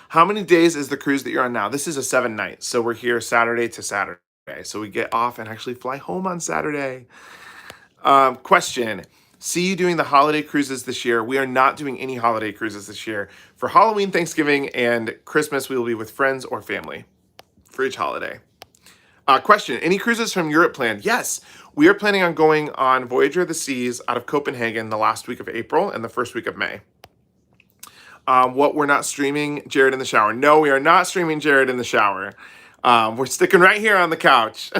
How many days is the cruise that you're on now? This is a 7-night, so we're here Saturday to Saturday. So we get off and actually fly home on Saturday. Question. See you doing the holiday cruises this year. We are not doing any holiday cruises this year. For Halloween, Thanksgiving, and Christmas, we will be with friends or family for each holiday. Question. Any cruises from Europe planned? Yes. We are planning on going on Voyager of the Seas out of Copenhagen the last week of April and the first week of May. What we're not streaming Jared in the shower. No, we are not streaming Jared in the shower. We're sticking right here on the couch.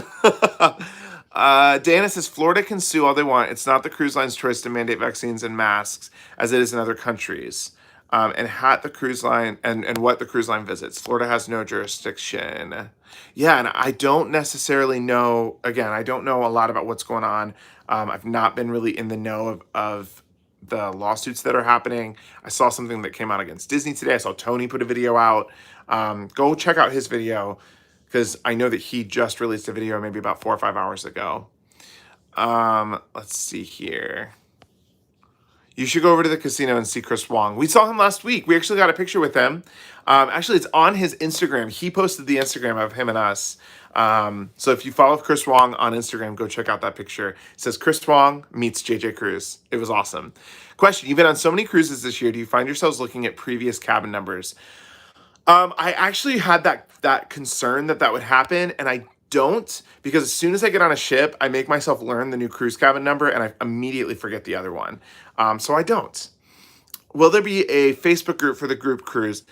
Dana says, Florida can sue all they want. It's not the cruise line's choice to mandate vaccines and masks as it is in other countries. And the cruise line and what the cruise line visits. Florida has no jurisdiction. Yeah, and I don't necessarily know, again, I don't know a lot about what's going on. I've not been really in the know of the lawsuits that are happening. I saw something that came out against Disney today. I saw Tony put a video out. Go check out his video because I know that he just released a video maybe about 4 or 5 hours ago. Let's see here. You should go over to the casino and see Chris Wong. We saw him last week. We actually got a picture with him. Actually, it's on his Instagram. He posted the Instagram of him and us. So if you follow Chris Wong on Instagram, go check out that picture. It says Chris Wong meets JJ Cruise. It was awesome. Question, you've been on so many cruises this year. Do you find yourselves looking at previous cabin numbers? I actually had that concern that would happen, and I don't, because as soon as I get on a ship, I make myself learn the new cruise cabin number, and I immediately forget the other one. So I don't. Will there be a Facebook group for the group cruise?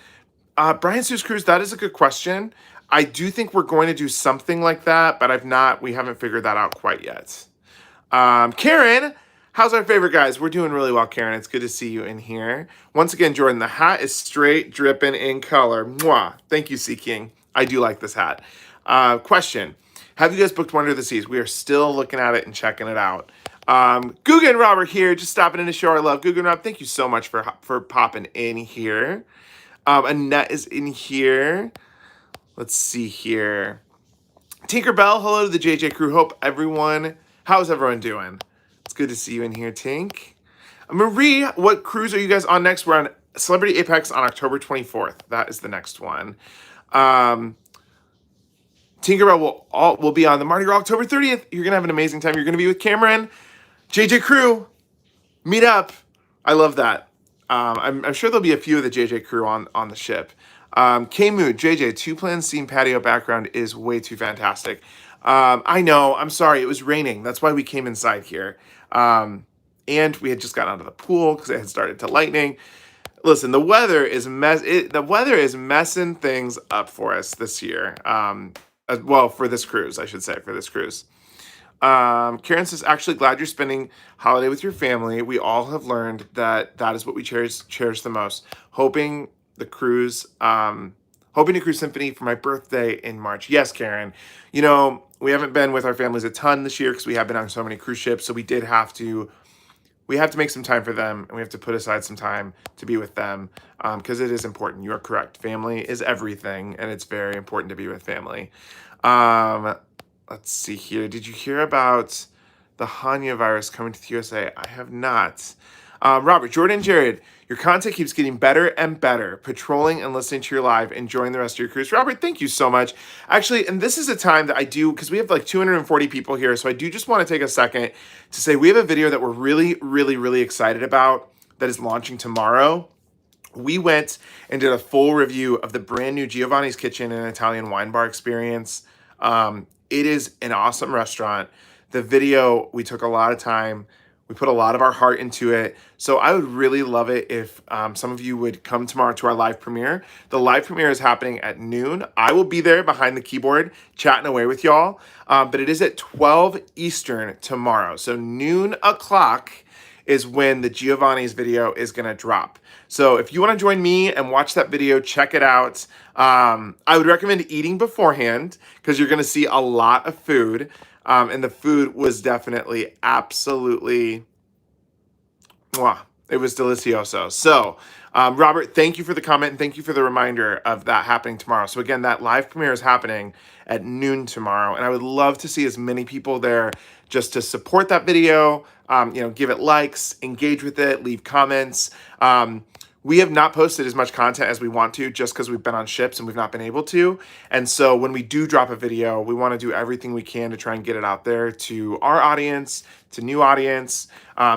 Brian Sue's Cruise, that is a good question. I do think we're going to do something like that, but we haven't figured that out quite yet. Karen, how's our favorite guys? We're doing really well, Karen. It's good to see you in here. Once again, Jordan, the hat is straight, dripping in color. Mwah. Thank you, Sea King. I do like this hat. Question, have you guys booked Wonder of the Seas? We are still looking at it and checking it out. Guga and Robert here, just stopping in to show our love. Guga and Rob, thank you so much for popping in here. Annette is in here. Let's see here. Tinkerbell, hello to the JJ crew. How's everyone doing? It's good to see you in here, Tink. Marie, what cruise are you guys on next? We're on Celebrity Apex on October 24th. That is the next one. Tinkerbell will be on the Mardi Gras October 30th. You're going to have an amazing time. You're going to be with Cameron, JJ crew. Meet up. I love that. I'm sure there'll be a few of the JJ crew on the ship. K-Mood, JJ, 2-plan scene patio background is way too fantastic. I know, I'm sorry, it was raining. That's why we came inside here. And we had just gotten out of the pool because it had started to lightning. Listen, the weather is messing things up for us this year. For this cruise, I should say, for this cruise. Karen says, actually glad you're spending holiday with your family. We all have learned that is what we cherish the most. Hoping to cruise Symphony for my birthday in March. Yes, Karen. You know, we haven't been with our families a ton this year because we have been on so many cruise ships. So we have to make some time for them, and we have to put aside some time to be with them because it is important. You are correct. Family is everything, and it's very important to be with family. Let's see here. Did you hear about the Hanya virus coming to the USA? I have not. Robert, Jordan, and Jared, your content keeps getting better and better. Patrolling and listening to your live, enjoying the rest of your cruise. Robert, thank you so much. Actually, and this is a time that I do, because we have like 240 people here, so I do just want to take a second to say we have a video that we're really, really, really excited about that is launching tomorrow. We went and did a full review of the brand new Giovanni's Kitchen and Italian wine bar experience. It is an awesome restaurant. The video, we took a lot of time. We put a lot of our heart into it. So I would really love it if some of you would come tomorrow to our live premiere. The live premiere is happening at noon. I will be there behind the keyboard chatting away with y'all. But it is at 12 Eastern tomorrow. So noon o'clock is when the Giovanni's video is going to drop. So if you want to join me and watch that video, check it out. I would recommend eating beforehand because you're going to see a lot of food. And the food was definitely absolutely, mwah, it was delicioso. So, Robert, thank you for the comment and thank you for the reminder of that happening tomorrow. So again, that live premiere is happening at noon tomorrow, and I would love to see as many people there just to support that video, give it likes, engage with it, leave comments. We have not posted as much content as we want to just because we've been on ships and we've not been able to. And so when we do drop a video, we want to do everything we can to try and get it out there to our audience, to new audience.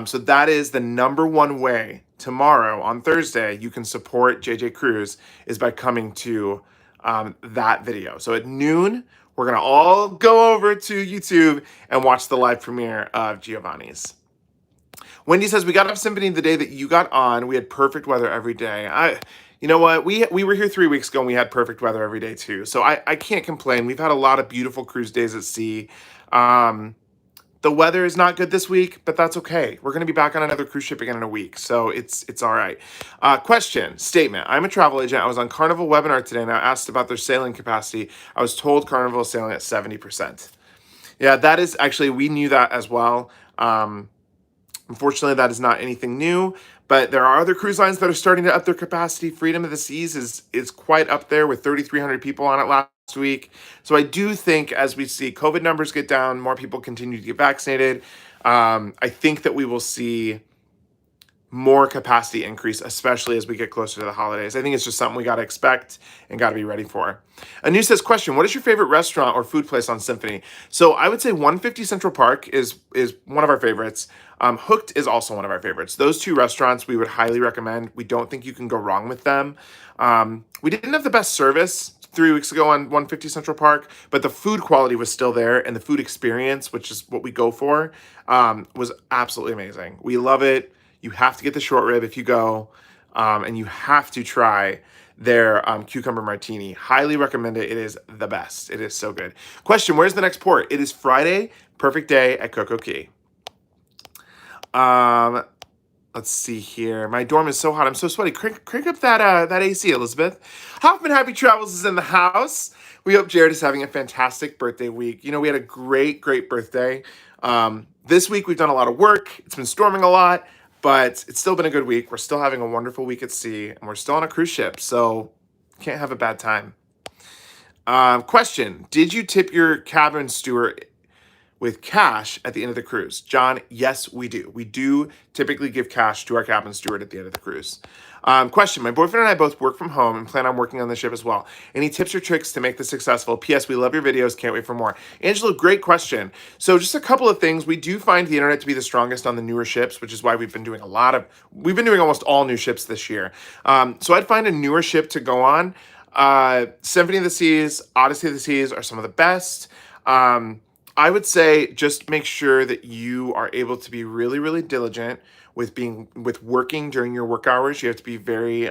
So that is the number one way tomorrow on Thursday you can support JJ Cruise is by coming to that video. So at noon, we're going to all go over to YouTube and watch the live premiere of Giovanni's. Wendy says, we got off Symphony the day that you got on. We had perfect weather every day. You know what? We were here 3 weeks ago and we had perfect weather every day too. So I can't complain. We've had a lot of beautiful cruise days at sea. The weather is not good this week, but that's okay. We're going to be back on another cruise ship again in a week. So it's all right. Question, statement. I'm a travel agent. I was on Carnival webinar today and I asked about their sailing capacity. I was told Carnival is sailing at 70%. Yeah, that is actually, we knew that as well. Unfortunately, that is not anything new, but there are other cruise lines that are starting to up their capacity. Freedom of the Seas is quite up there with 3,300 people on it last week. So I do think as we see COVID numbers get down, more people continue to get vaccinated, I think that we will see more capacity increase, especially as we get closer to the holidays. I think it's just something we got to expect and got to be ready for. Anu says, question, what is your favorite restaurant or food place on Symphony? So I would say 150 Central Park is one of our favorites. Hooked is also one of our favorites. Those two restaurants we would highly recommend. We don't think you can go wrong with them. We didn't have the best service 3 weeks ago on 150 Central Park, but the food quality was still there, and the food experience, which is what we go for, was absolutely amazing. We love it. You have to get the short rib if you go, and you have to try their cucumber martini. Highly recommend it. It is the best. It is so good. Question, where's the next port? It is Friday. Perfect day at Coco Key. Let's see here. My dorm is so hot. I'm so sweaty. Crank up that AC, Elizabeth. Hoffman Happy Travels is in the house. We hope Jared is having a fantastic birthday week. You know, we had a great birthday. This week we've done a lot of work. It's been storming a lot, but it's still been a good week. We're still having a wonderful week at sea, and we're still on a cruise ship, so can't have a bad time. Question, did you tip your cabin steward with cash at the end of the cruise? John, yes, we do. We do typically give cash to our cabin steward at the end of the cruise. Question, my boyfriend and I both work from home and plan on working on the ship as well. Any tips or tricks to make this successful? P.S. We love your videos. Can't wait for more. Angelo, great question. So just a couple of things. We do find the internet to be the strongest on the newer ships, which is why we've been doing almost all new ships this year. So I'd find a newer ship to go on. Symphony of the Seas, Odyssey of the Seas are some of the best. I would say just make sure that you are able to be really diligent with working during your work hours. You have to be really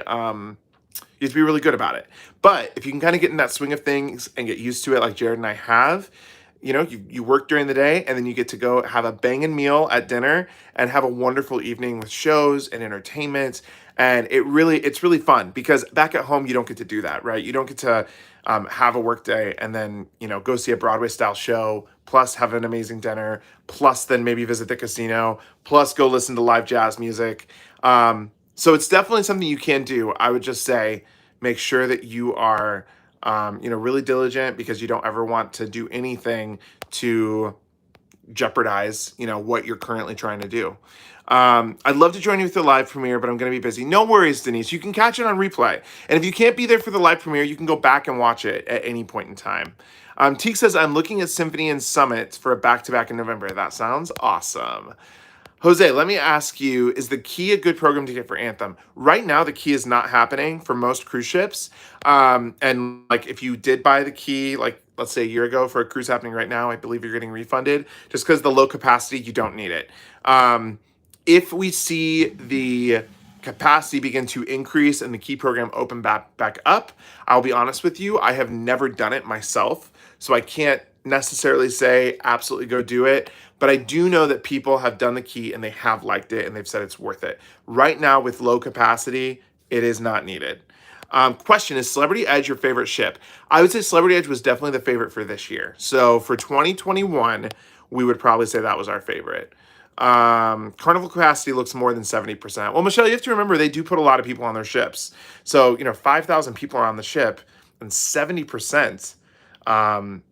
good about it. But if you can kind of get in that swing of things and get used to it like Jared and I have, you work during the day and then you get to go have a banging meal at dinner and have a wonderful evening with shows and entertainment. And it's really fun because back at home, you don't get to do that, right? You don't get to have a work day and then, go see a Broadway style show, plus have an amazing dinner, plus then maybe visit the casino, plus go listen to live jazz music. So it's definitely something you can do. I would just say, make sure that you are, really diligent because you don't ever want to do anything to jeopardize, what you're currently trying to do. I'd love to join you with the live premiere, but I'm going to be busy. No worries, Denise. You can catch it on replay. And if you can't be there for the live premiere, you can go back and watch it at any point in time. Teek says, I'm looking at Symphony and Summit for a back-to-back in November. That sounds awesome. Jose, let me ask you, is the Key a good program to get for Anthem? Right now, the Key is not happening for most cruise ships. And like if you did buy the Key, like let's say a year ago for a cruise happening right now, I believe you're getting refunded just because the low capacity, you don't need it. If we see the capacity begin to increase and the key program open back up, I'll be honest with you, I have never done it myself, so I can't necessarily say absolutely go do it, but I do know that people have done the key and they have liked it and they've said it's worth it. Right now with low capacity, it is not needed. Question, is Celebrity Edge your favorite ship? I would say Celebrity Edge was definitely the favorite for this year. So for 2021, we would probably say that was our favorite. Carnival capacity looks more than 70%. Well, Michelle, you have to remember they do put a lot of people on their ships. So, 5,000 people are on the ship and 70%.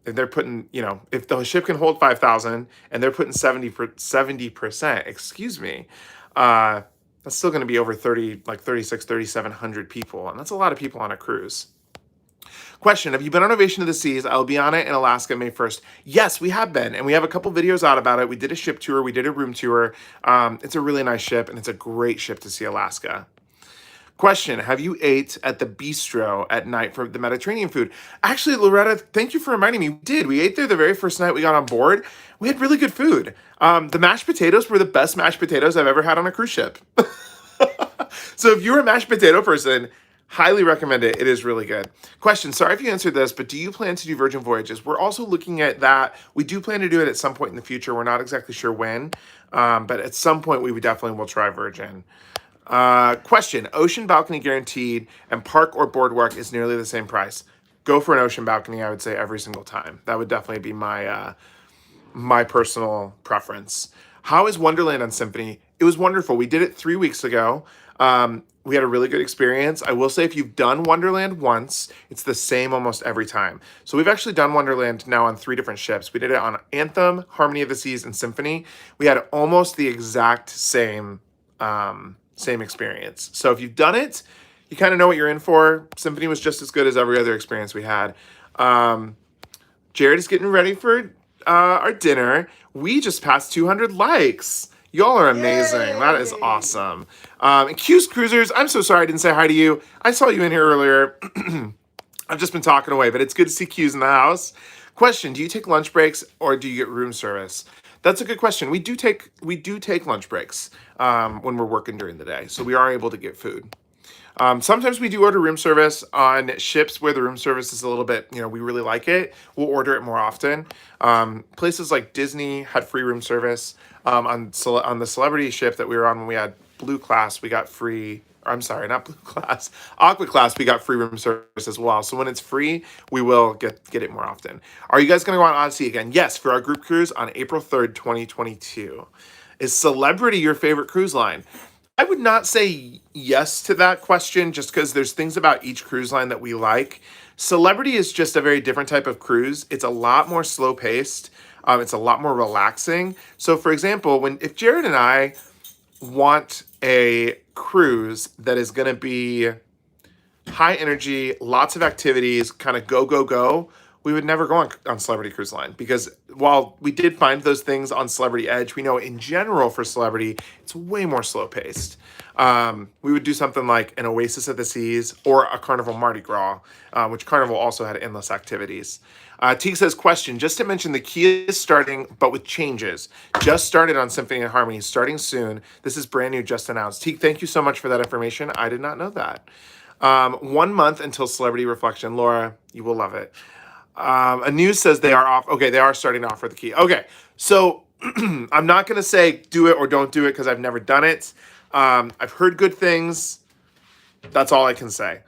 If they're putting, if the ship can hold 5,000 and they're putting 70%, excuse me, that's still going to be over 3,700 people. And that's a lot of people on a cruise. Question, have you been on Ovation of the Seas? I'll be on it in Alaska May 1st. Yes, we have been. And we have a couple videos out about it. We did a ship tour. We did a room tour. It's a really nice ship, and it's a great ship to see Alaska. Question, have you ate at the bistro at night for the Mediterranean food? Actually, Loretta, thank you for reminding me. We did. We ate there the very first night we got on board. We had really good food. The mashed potatoes were the best mashed potatoes I've ever had on a cruise ship. So if you're a mashed potato person, highly recommend it. It is really good. Question, sorry if you answered this, but do you plan to do Virgin Voyages? We're also looking at that. We do plan to do it at some point in the future. We're not exactly sure when, but at some point we definitely will try Virgin. Question, ocean balcony guaranteed and park or boardwalk is nearly the same price. Go for an ocean balcony, I would say, every single time. That would definitely be my my personal preference. How is Wonderland on Symphony? It was wonderful. We did it 3 weeks ago. We had a really good experience. I will say if you've done Wonderland once, it's the same almost every time. So we've actually done Wonderland now on 3 different ships. We did it on Anthem, Harmony of the Seas, and Symphony. We had almost the exact same experience. So if you've done it, you kind of know what you're in for. Symphony was just as good as every other experience we had. Jared is getting ready for our dinner. We just passed 200 likes. Y'all are amazing. Yay! That is awesome. And Q's Cruisers, I'm so sorry I didn't say hi to you. I saw you in here earlier. I've just been talking away, but it's good to see Q's in the house. Question, do you take lunch breaks or do you get room service? That's a good question. We do take lunch breaks when we're working during the day, so we are able to get food. Sometimes we do order room service on ships where the room service is a little bit, we really like it. We'll order it more often. Places like Disney had free room service. On the Celebrity ship that we were on when we had Blue Class, we got free. I'm sorry, not Blue Class. Aqua Class, we got free room service as well. So when it's free, we will get it more often. Are you guys going to go on Odyssey again? Yes, for our group cruise on April 3rd, 2022. Is Celebrity your favorite cruise line? I would not say yes to that question just because there's things about each cruise line that we like. Celebrity is just a very different type of cruise. It's a lot more slow paced. It's a lot more relaxing. So for example, if Jared and I want a cruise that is going to be high energy, lots of activities, kind of go, go, go, we would never go on Celebrity Cruise Line because while we did find those things on Celebrity Edge, we know in general for Celebrity, it's way more slow paced. We would do something like an Oasis of the Seas or a Carnival Mardi Gras, which Carnival also had endless activities. Teague says, question, just to mention the key is starting, but with changes. Just started on Symphony and Harmony, starting soon. This is brand new, just announced. Teague, thank you so much for that information. I did not know that. 1 month until Celebrity Reflection. Laura, you will love it. A news says they are off. Okay, they are starting off for the key. Okay, so I'm not going to say do it or don't do it because I've never done it. I've heard good things. That's all I can say.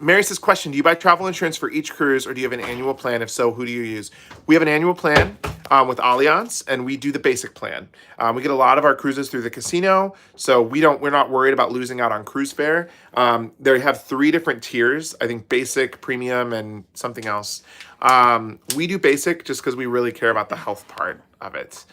Mary says, question, do you buy travel insurance for each cruise or do you have an annual plan? If so, who do you use? We have an annual plan with Allianz and we do the basic plan. We get a lot of our cruises through the casino, so we're not worried about losing out on cruise fare. They have 3 different tiers, I think basic, premium, and something else. We do basic just because we really care about the health part of it.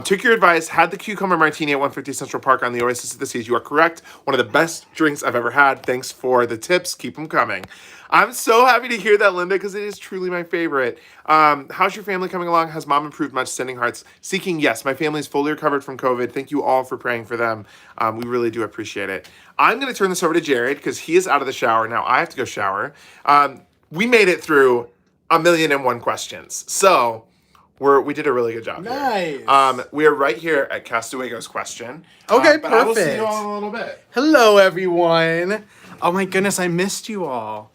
Took your advice, had the cucumber martini at 150 Central Park on the Oasis of the Seas. You are correct. One of the best drinks I've ever had. Thanks for the tips. Keep them coming. I'm so happy to hear that, Linda, because it is truly my favorite. How's your family coming along? Has mom improved much? Sending hearts. Seeking, yes. My family is fully recovered from COVID. Thank you all for praying for them. We really do appreciate it. I'm going to turn this over to Jared because he is out of the shower. Now I have to go shower. We made it through 1,000,001 questions. So We did a really good job Nice. here. We are right here at Castawago's question. Okay, but I will see perfect. you all in a little bit. Hello, everyone. Oh my goodness, I missed you all.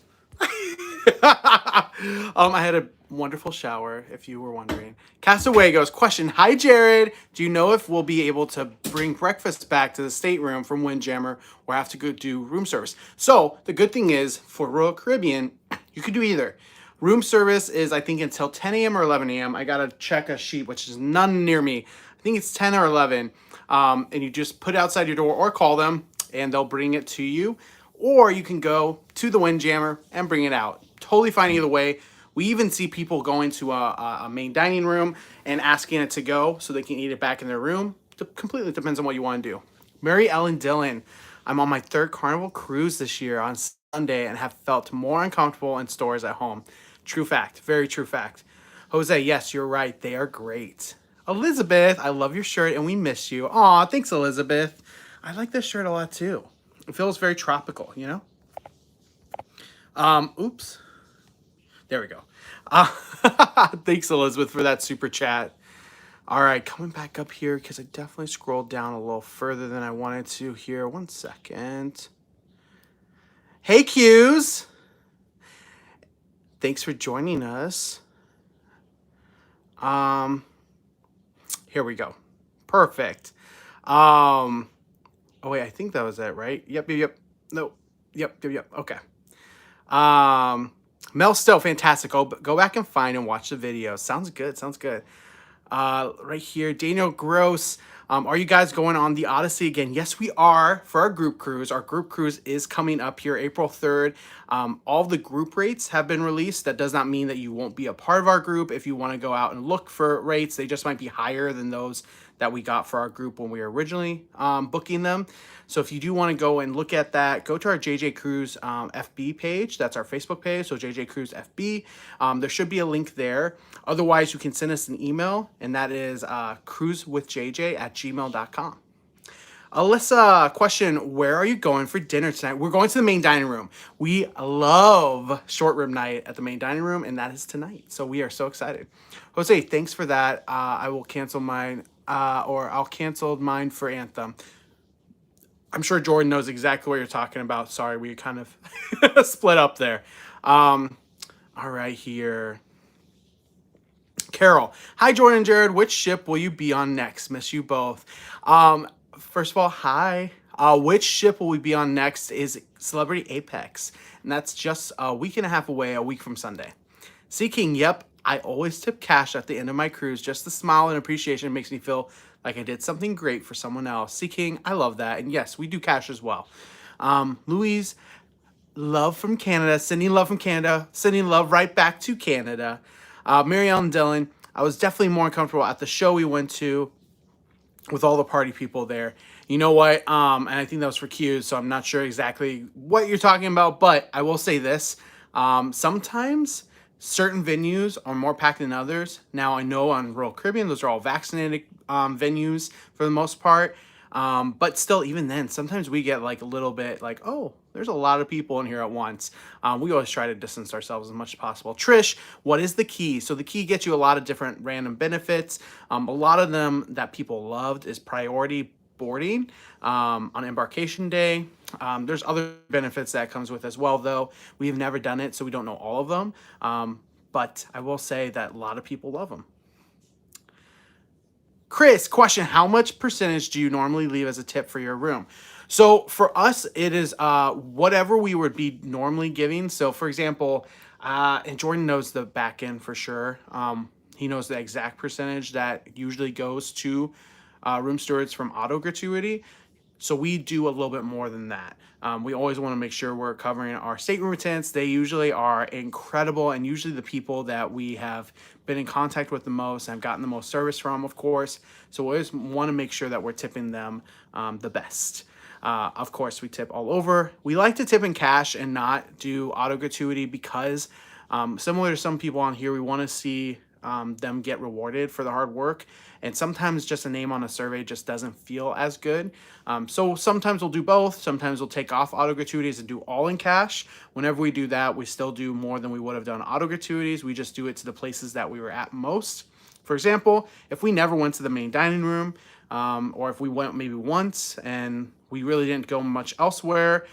I had a wonderful shower, if you were wondering. Castaway goes, question, hi Jared. Do you know if we'll be able to bring breakfast back to the stateroom from Windjammer or have to go do room service? So the good thing is for Royal Caribbean, you could do either. Room service is, I think, until 10 a.m. or 11 a.m. I gotta check a sheet, which is none near me. I think it's 10 or 11. And you just put it outside your door or call them and they'll bring it to you. Or you can go to the Windjammer and bring it out. Totally fine either way. We even see people going to a main dining room and asking it to go so they can eat it back in their room. It completely depends on what you want to do. Mary Ellen Dillon, I'm on my 3rd Carnival cruise this year on Sunday and have felt more uncomfortable in stores at home. True fact. Very true fact. Jose, yes, you're right. They are great. Elizabeth, I love your shirt and we miss you. Aw, thanks, Elizabeth. I like this shirt a lot too. It feels very tropical, you know? Oops. There we go. Thanks, Elizabeth, for that super chat. All right, coming back up here because I definitely scrolled down a little further than I wanted to here. 1 second. Hey, Q's. Thanks for joining us. Here we go. Perfect. Oh wait, I think that was it, right? Yep. No. Yep. Okay. Mel Stowe, fantastic. Go back and find and watch the video. Sounds good. Right here, Daniel Gross. Are you guys going on the Odyssey again? Yes, we are for our group cruise. Our group cruise is coming up here April 3rd. All the group rates have been released. That does not mean that you won't be a part of our group. If you want to go out and look for rates, they just might be higher than those that we got for our group when we were originally booking them. So if you do want to go and look at that, go to our JJ Cruise FB page. That's our Facebook page, so JJ Cruise FB. There should be a link there. Otherwise, you can send us an email, and that is cruisewithjj@gmail.com. Alyssa, question, where are you going for dinner tonight? We're going to the main dining room. We love short rib night at the main dining room, and that is tonight. So we are so excited. Jose, thanks for that. I will cancel mine, or I'll cancel mine for Anthem. I'm sure Jordan knows exactly what you're talking about. Sorry, we kind of split up there. All right, here. Carol, hi Jordan and Jared. Which ship will you be on next? Miss you both. First of all, hi. Which ship will we be on next is Celebrity Apex, and that's just a week and a half away, a week from Sunday. Sea King, yep. I always tip cash at the end of my cruise. Just the smile and appreciation makes me feel like I did something great for someone else. Sea King, I love that. And yes, we do cash as well. Louise, love from Canada. Sending love from Canada. Sending love right back to Canada. Mary Ellen Dillon, I was definitely more uncomfortable at the show we went to with all the party people there. You know what? And I think that was for Q's, so I'm not sure exactly what you're talking about, but I will say this. Sometimes certain venues are more packed than others. Now, I know on Royal Caribbean, those are all vaccinated venues for the most part. But still, even then, sometimes we get like a little bit like, oh, there's a lot of people in here at once. We always try to distance ourselves as much as possible. Trish, what is the key? So the key gets you a lot of different random benefits. A lot of them that people loved is priority boarding on embarkation day. There's other benefits that comes with as well, though. We've never done it, so we don't know all of them. But I will say that a lot of people love them. Chris, question, how much percentage do you normally leave as a tip for your room? So for us, it is whatever we would be normally giving. So for example, and Jordan knows the back end for sure. He knows the exact percentage that usually goes to room stewards from auto gratuity. So we do a little bit more than that. We always want to make sure we're covering our stateroom attendants. They usually are incredible, and usually the people that we have been in contact with the most and have gotten the most service from, of course. So we always want to make sure that we're tipping them the best. Of course, we tip all over. We like to tip in cash and not do auto gratuity because similar to some people on here, we want to see them get rewarded for the hard work. And sometimes just a name on a survey just doesn't feel as good. So sometimes we'll do both. Sometimes we'll take off auto gratuities and do all in cash. Whenever we do that, we still do more than we would have done auto gratuities. We just do it to the places that we were at most. For example, if we never went to the main dining room, or if we went maybe once and we really didn't go much elsewhere,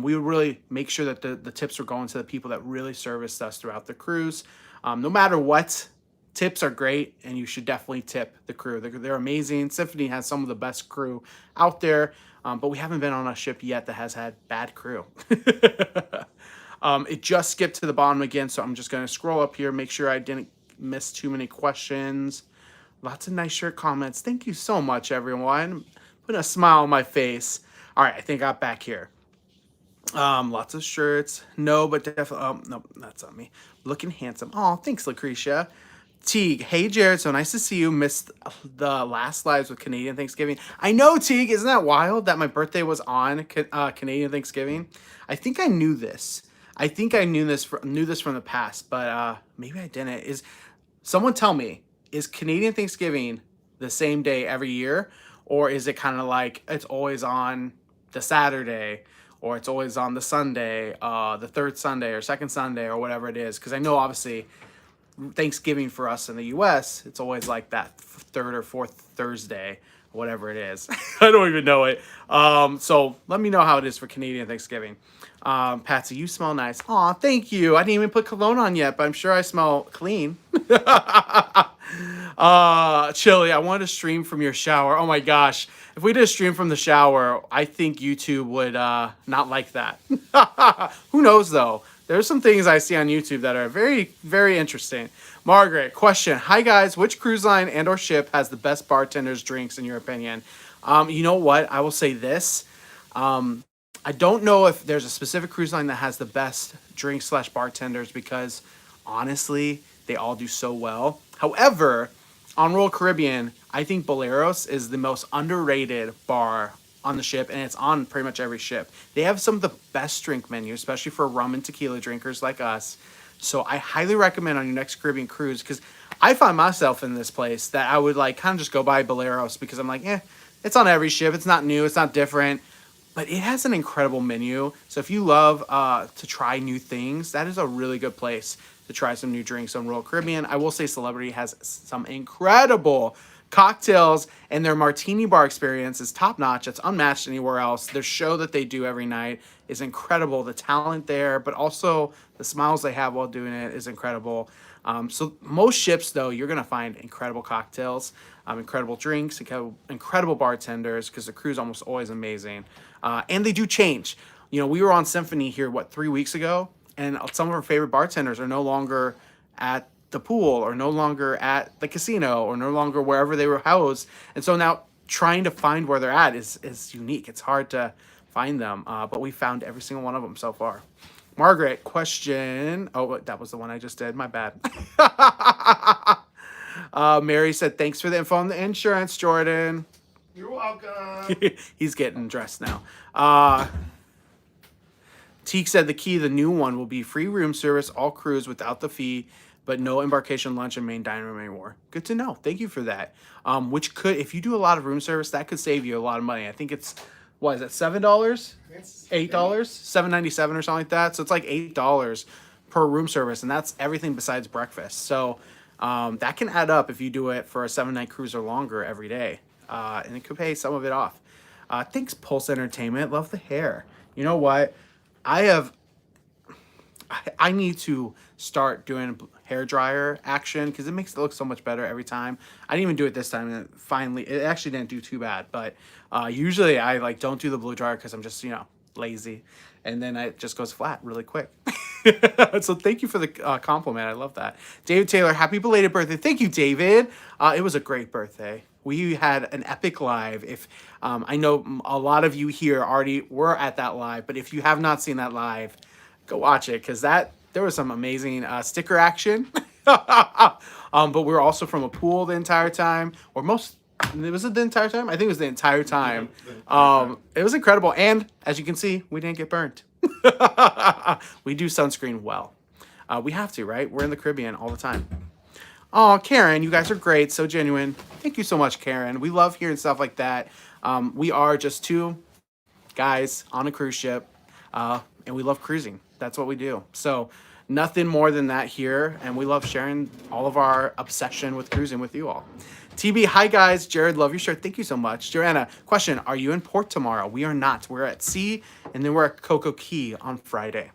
we would really make sure that the tips were going to the people that really serviced us throughout the cruise. No matter what, tips are great, and you should definitely tip the crew. They're amazing. Symphony has some of the best crew out there, but we haven't been on a ship yet that has had bad crew. It just skipped to the bottom again, so I'm just going to scroll up here, make sure I didn't miss too many questions. Lots of nice shirt comments. Thank you so much, everyone. Putting a smile on my face. All right, I think I got back here. Lots of shirts. No, but definitely. No, that's not me. Looking handsome. Oh, thanks, Lucretia. Teague, hey Jared, so nice to see you. Missed the last lives with Canadian Thanksgiving. I know, Teague, isn't that wild that my birthday was on Canadian Thanksgiving? I think I knew this. I think I knew this from the past, but maybe I didn't. Is someone tell me, is Canadian Thanksgiving the same day every year, or is it kind of like it's always on the Saturday, or it's always on the Sunday, the third Sunday or second Sunday or whatever it is? Because I know obviously Thanksgiving for us in the U.S., it's always like that third or fourth Thursday, whatever it is. I don't even know it. So let me know how it is for Canadian Thanksgiving. Patsy, you smell nice. Aw, thank you. I didn't even put cologne on yet, but I'm sure I smell clean. Chili, I wanted to stream from your shower. Oh my gosh. If we did a stream from the shower, I think YouTube would not like that. Who knows though? There's some things I see on YouTube that are very, very interesting. Margaret, question. Hi guys, which cruise line and or ship has the best bartenders drinks in your opinion? You know what? I will say this. I don't know if there's a specific cruise line that has the best drinks / bartenders because honestly, they all do so well. However, on Royal Caribbean, I think Boleros is the most underrated bar on the ship, and it's on pretty much every ship. They have some of the best drink menus, especially for rum and tequila drinkers like us. So I highly recommend on your next Caribbean cruise, because I find myself in this place that I would like kind of just go by Boleros because I'm like, it's on every ship. It's not new. It's not different. But it has an incredible menu. So if you love to try new things, that is a really good place to try some new drinks on Royal Caribbean. I will say Celebrity has some incredible cocktails, and their martini bar experience is top notch. It's unmatched anywhere else. Their show that they do every night is incredible. The talent there, but also the smiles they have while doing it is incredible. So most ships, though, you're going to find incredible cocktails, incredible drinks, incredible bartenders, because the crew's almost always amazing. And they do change. You know, we were on Symphony here, 3 weeks ago, and some of our favorite bartenders are no longer at the pool or no longer at the casino or no longer wherever they were housed. And so now trying to find where they're at is unique. It's hard to find them, but we found every single one of them so far. Margaret, question. Oh, that was the one I just did. My bad. Mary said, thanks for the info on the insurance, Jordan. You're welcome. He's getting dressed now. Teek said the key to the new one will be free room service, all cruise without the fee, but no embarkation lunch and main dining room anymore. Good to know. Thank you for that. Which could, if you do a lot of room service, that could save you a lot of money. I think it's, what is that, $7? $8? $7.97 or something like that. So it's like $8 per room service, and that's everything besides breakfast. So that can add up if you do it for a 7-night cruise or longer every day. And it could pay some of it off. Thanks, Pulse Entertainment. Love the hair. You know what? I need to start doing hair dryer action because it makes it look so much better every time. I didn't even do it this time, and finally, it actually didn't do too bad. But usually I like don't do the blow dryer because I'm just lazy, and then it just goes flat really quick. So thank you for the compliment. I love that. David Taylor, happy belated birthday. Thank you, David. It was a great birthday. We had an epic live. If I know a lot of you here already were at that live, but if you have not seen that live, go watch it because there was some amazing sticker action. But we were also from a pool the entire time, or was it the entire time? I think it was the entire time. It was incredible, and as you can see, we didn't get burnt. We do sunscreen well. We have to, right? We're in the Caribbean all the time. Oh, Karen, you guys are great. So genuine. Thank you so much, Karen. We love hearing stuff like that. We are just two guys on a cruise ship, and we love cruising. That's what we do. So nothing more than that here, and we love sharing all of our obsession with cruising with you all. TB, hi guys. Jared, love your shirt. Thank you so much. Joanna, question, are you in port tomorrow? We are not. We're at sea, and then we're at Coco Key on Friday.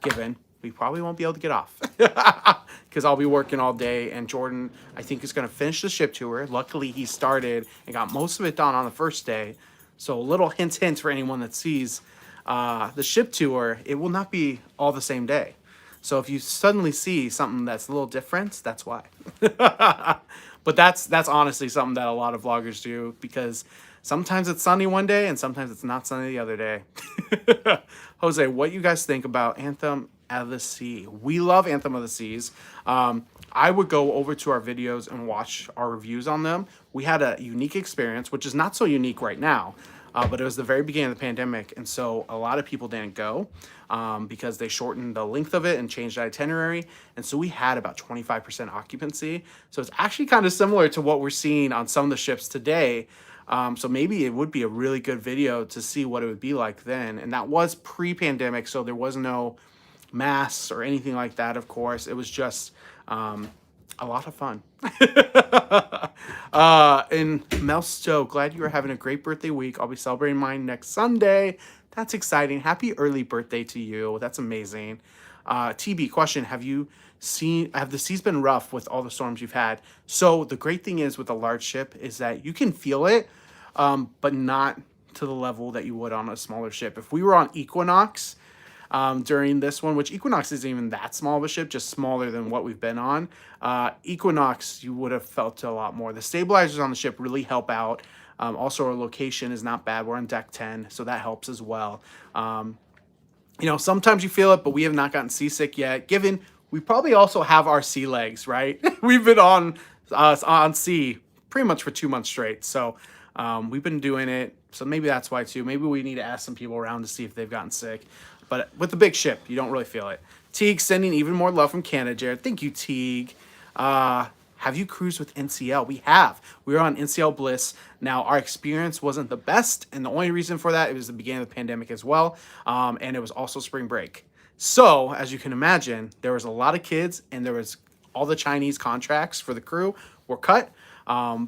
Given we probably won't be able to get off because I'll be working all day, and Jordan, I think, is going to finish the ship tour. Luckily, he started and got most of it done on the first day. So a little hint for anyone that sees the ship tour, it will not be all the same day. So if you suddenly see something that's a little different, that's why. But that's honestly something that a lot of vloggers do, because sometimes it's sunny one day and sometimes it's not sunny the other day. Jose, what you guys think about Anthem of the Sea? We love Anthem of the Seas. I would go over to our videos and watch our reviews on them. We had a unique experience, which is not so unique right now. But it was the very beginning of the pandemic, and so a lot of people didn't go because they shortened the length of it and changed the itinerary, and so we had about 25% occupancy. So it's actually kind of similar to what we're seeing on some of the ships today. So maybe it would be a really good video to see what it would be like then, and that was pre-pandemic, so there was no masks or anything like that, of course. It was just a lot of fun. And Mel Stowe, glad you are having a great birthday week. I'll be celebrating mine next Sunday. That's exciting. Happy early birthday to you. That's amazing. TB, question, have the seas been rough with all the storms you've had? So the great thing is with a large ship is that you can feel it, but not to the level that you would on a smaller ship. If we were on Equinox, during this one, which Equinox isn't even that small of a ship, just smaller than what we've been on. Equinox, you would have felt a lot more. The stabilizers on the ship really help out. Also, our location is not bad. We're on deck 10, so that helps as well. Sometimes you feel it, but we have not gotten seasick yet, given we probably also have our sea legs, right? We've been on sea pretty much for 2 months straight, so we've been doing it. So maybe that's why too. Maybe we need to ask some people around to see if they've gotten sick. But with the big ship, you don't really feel it. Teague sending even more love from Canada, Jared. Thank you, Teague. Have you cruised with NCL? We have. We were on NCL Bliss. Now, our experience wasn't the best, and the only reason for that, it was the beginning of the pandemic as well, and it was also spring break. So, as you can imagine, there was a lot of kids, and there was all the Chinese contracts for the crew were cut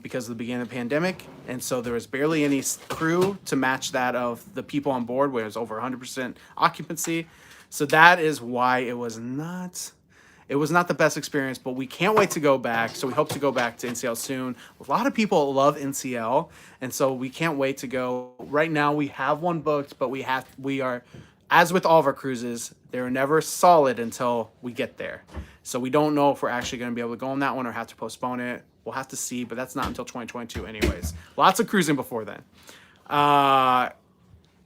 because of the beginning of the pandemic, and so there was barely any crew to match that of the people on board, where it was over 100% occupancy. So that is why it was not the best experience, but we can't wait to go back. So we hope to go back to NCL soon. A lot of people love NCL, and so we can't wait to go. Right now we have one booked, but we are, as with all of our cruises, they're never solid until we get there. So we don't know if we're actually going to be able to go on that one or have to postpone it. We'll have to see, but that's not until 2022 anyways. Lots of cruising before then.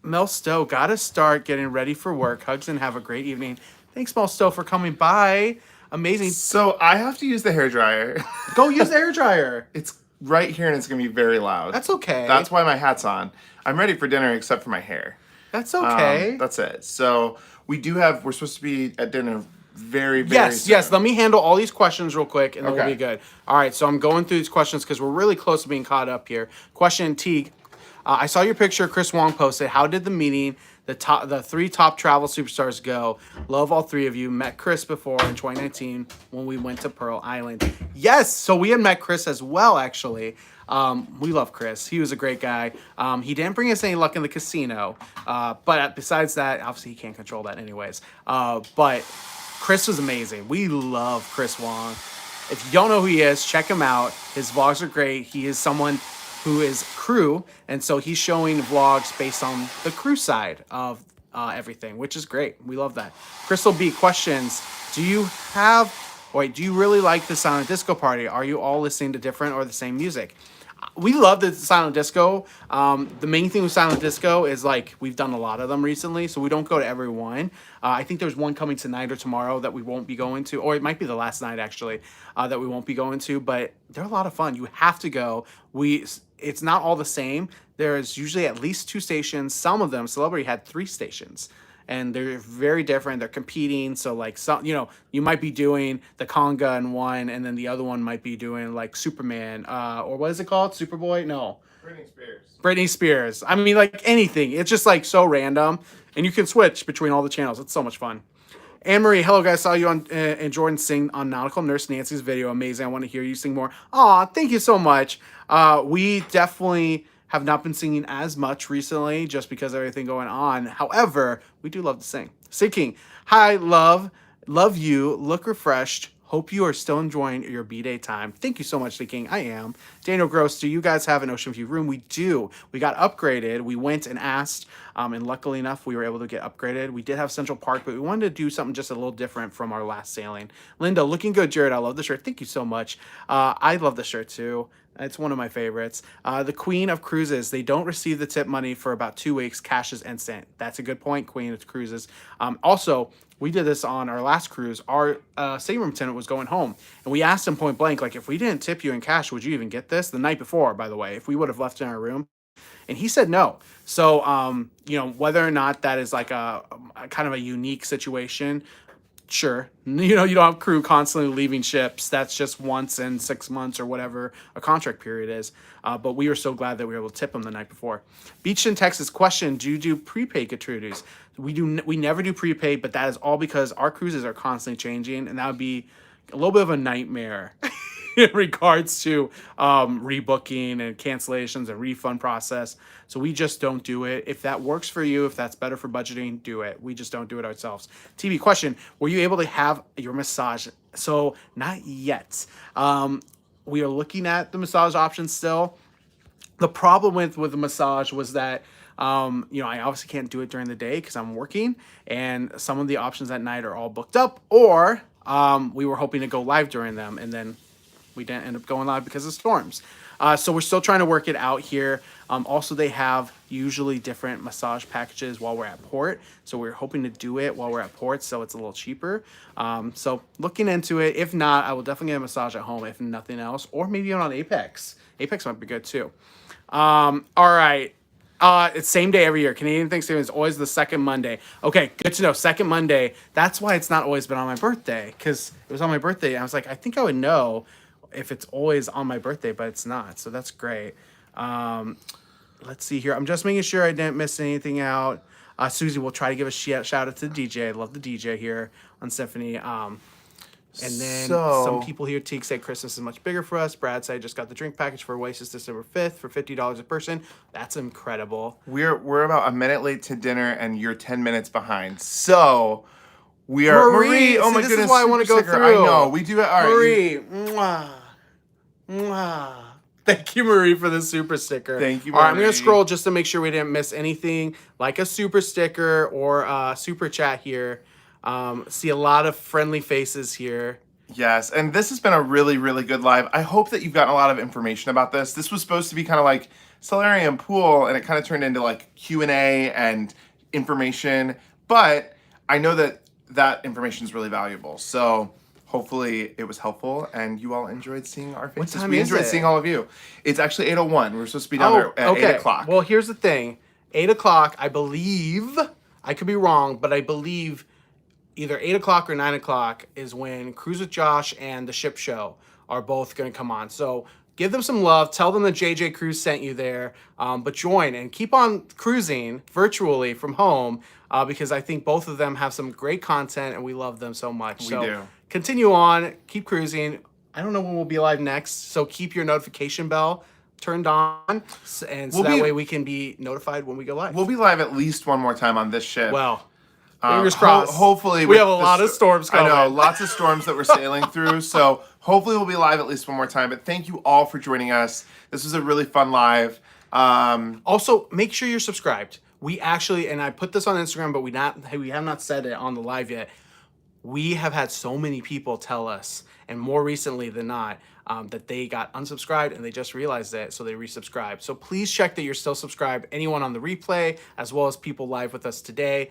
Mel Stowe, gotta start getting ready for work. Hugs and have a great evening. Thanks, Mel Stowe, for coming by. Amazing. So I have to use the hairdryer. Go use the hairdryer. It's right here and it's going to be very loud. That's okay. That's why my hat's on. I'm ready for dinner except for my hair. That's okay. That's it. So we're supposed to be at dinner very soon. Yes. Let me handle all these questions real quick, and then we'll be good. All right, so I'm going through these questions because we're really close to being caught up here. Question, Teague. I saw your picture Chris Wong posted. How did the meeting, the three top travel superstars go? Love all three of you. Met Chris before in 2019 when we went to Pearl Island. Yes, so we had met Chris as well, actually. We love Chris. He was a great guy. He didn't bring us any luck in the casino. But besides that, obviously he can't control that anyways. But Chris was amazing. We love Chris Wong. If you don't know who he is, check him out. His vlogs are great. He is someone who is crew, and so he's showing vlogs based on the crew side of everything, which is great. We love that. Crystal B questions, do you really like the silent disco party? Are you all listening to different or the same music? We love the silent disco. The main thing with silent disco is we've done a lot of them recently, so we don't go to every one. I think there's one coming tonight or tomorrow that we won't be going to, or it might be the last night actually, that we won't be going to, but they're a lot of fun. You have to go. It's not all the same. There's usually at least 2 stations. Some of them, Celebrity had 3 stations. And they're very different. They're competing. So you might be doing the conga in one, and then the other one might be doing Superman, or what is it called? Superboy? No. Britney Spears. I mean, anything. It's just so random, and you can switch between all the channels. It's so much fun. Anne Marie, hello guys. Saw you on and Jordan sing on Nautical Nurse Nancy's video. Amazing. I want to hear you sing more. Aw, thank you so much. We definitely have not been singing as much recently just because of everything going on. However, we do love to sing. Sid King, hi, love you. Look refreshed. Hope you are still enjoying your B-Day time. Thank you so much, Sid King. I am. Daniel Gross, do you guys have an ocean view room? We do. We got upgraded. We went and asked, and luckily enough, we were able to get upgraded. We did have Central Park, but we wanted to do something just a little different from our last sailing. Linda, looking good, Jared. I love the shirt. Thank you so much. I love the shirt too. It's one of my favorites. The Queen of Cruises. They don't receive the tip money for about 2 weeks. Cash is instant. That's a good point, Queen of Cruises. Also, we did this on our last cruise. Our stateroom attendant was going home, and we asked him point blank, like, if we didn't tip you in cash, would you even get this? The night before, by the way, if we would have left in our room. And he said no. So, whether or not that is like a kind of a unique situation, sure. You don't have crew constantly leaving ships. That's just once in 6 months or whatever a contract period is. But we were so glad that we were able to tip them the night before. Beach in Texas, question, do you do prepaid gratuities? We never do prepaid, but that is all because our cruises are constantly changing, and that would be a little bit of a nightmare in regards to rebooking and cancellations and refund process. So we just don't do it. If that works for you, if that's better for budgeting, do it. We just don't do it ourselves. TV question, were you able to have your massage? So not yet. We are looking at the massage options still. The problem with the massage was that I obviously can't do it during the day because I'm working, and some of the options at night are all booked up, or we were hoping to go live during them, and then we didn't end up going live because of storms. So we're still trying to work it out here. Also, they have usually different massage packages while we're at port. So we're hoping to do it while we're at port, so it's a little cheaper. So looking into it. If not, I will definitely get a massage at home, if nothing else. Or maybe on Apex. Apex might be good too. All right. It's same day every year. Canadian Thanksgiving is always the second Monday. Okay, good to know. Second Monday. That's why it's not always been on my birthday, because it was on my birthday. And I was like, I think I would know if it's always on my birthday, but it's not. So that's great. Let's see here. I'm just making sure I didn't miss anything out. Susie will try to give a shout out to the DJ. I love the DJ here on Symphony. And then some people here, Teague, say Christmas is much bigger for us. Brad said I just got the drink package for Oasis December 5th for $50 a person. That's incredible. We're about a minute late to dinner, and you're 10 minutes behind. So we are Marie. Oh my goodness, this is why I want to go sticker. through. I know we do it. All right, Marie. Mwah. Mwah. Thank you, Marie, for the super sticker. Thank you, Marie. All right, I'm going to scroll just to make sure we didn't miss anything, like a super sticker or a super chat here. See a lot of friendly faces here. Yes, and this has been a really, really good live. I hope that you've gotten a lot of information about this. This was supposed to be kind of like Solarium Pool, and it kind of turned into like Q&A and information. But I know that information is really valuable. So hopefully it was helpful, and you all enjoyed seeing our faces. What time we is enjoyed it? seeing all of you. It's actually 8:01. We're supposed to be down there at 8 o'clock. Well, here's the thing. 8 o'clock, I believe, I could be wrong, but I believe either 8 o'clock or 9 o'clock is when Cruise with Josh and the Ship Show are both going to come on. So give them some love. Tell them that JJ Cruise sent you there. But join and keep on cruising virtually from home because I think both of them have some great content and we love them so much. We do. Continue on. Keep cruising. I don't know when we'll be live next, so keep your notification bell turned on, and so that way we can be notified when we go live. We'll be live at least one more time on this ship. Well, fingers crossed. Hopefully, we have a lot of storms coming. I know, lots of storms that we're sailing through. So hopefully we'll be live at least one more time. But thank you all for joining us. This was a really fun live. Also, make sure you're subscribed. We actually, and I put this on Instagram, but we have not said it on the live yet. We have had so many people tell us, and more recently than not, that they got unsubscribed and they just realized it, so they resubscribed. So please check that you're still subscribed. Anyone on the replay, as well as people live with us today,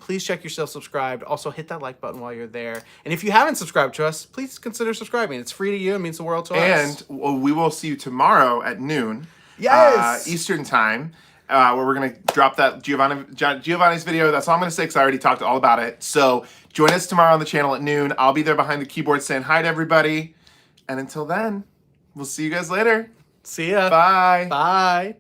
please check you're still subscribed. Also, hit that like button while you're there. And if you haven't subscribed to us, please consider subscribing. It's free to you. It means the world to us. And we will see you tomorrow at noon, Eastern time. Where we're going to drop that Giovanni's video. That's all I'm going to say because I already talked all about it. So join us tomorrow on the channel at noon. I'll be there behind the keyboard saying hi to everybody. And until then, we'll see you guys later. See ya. Bye. Bye.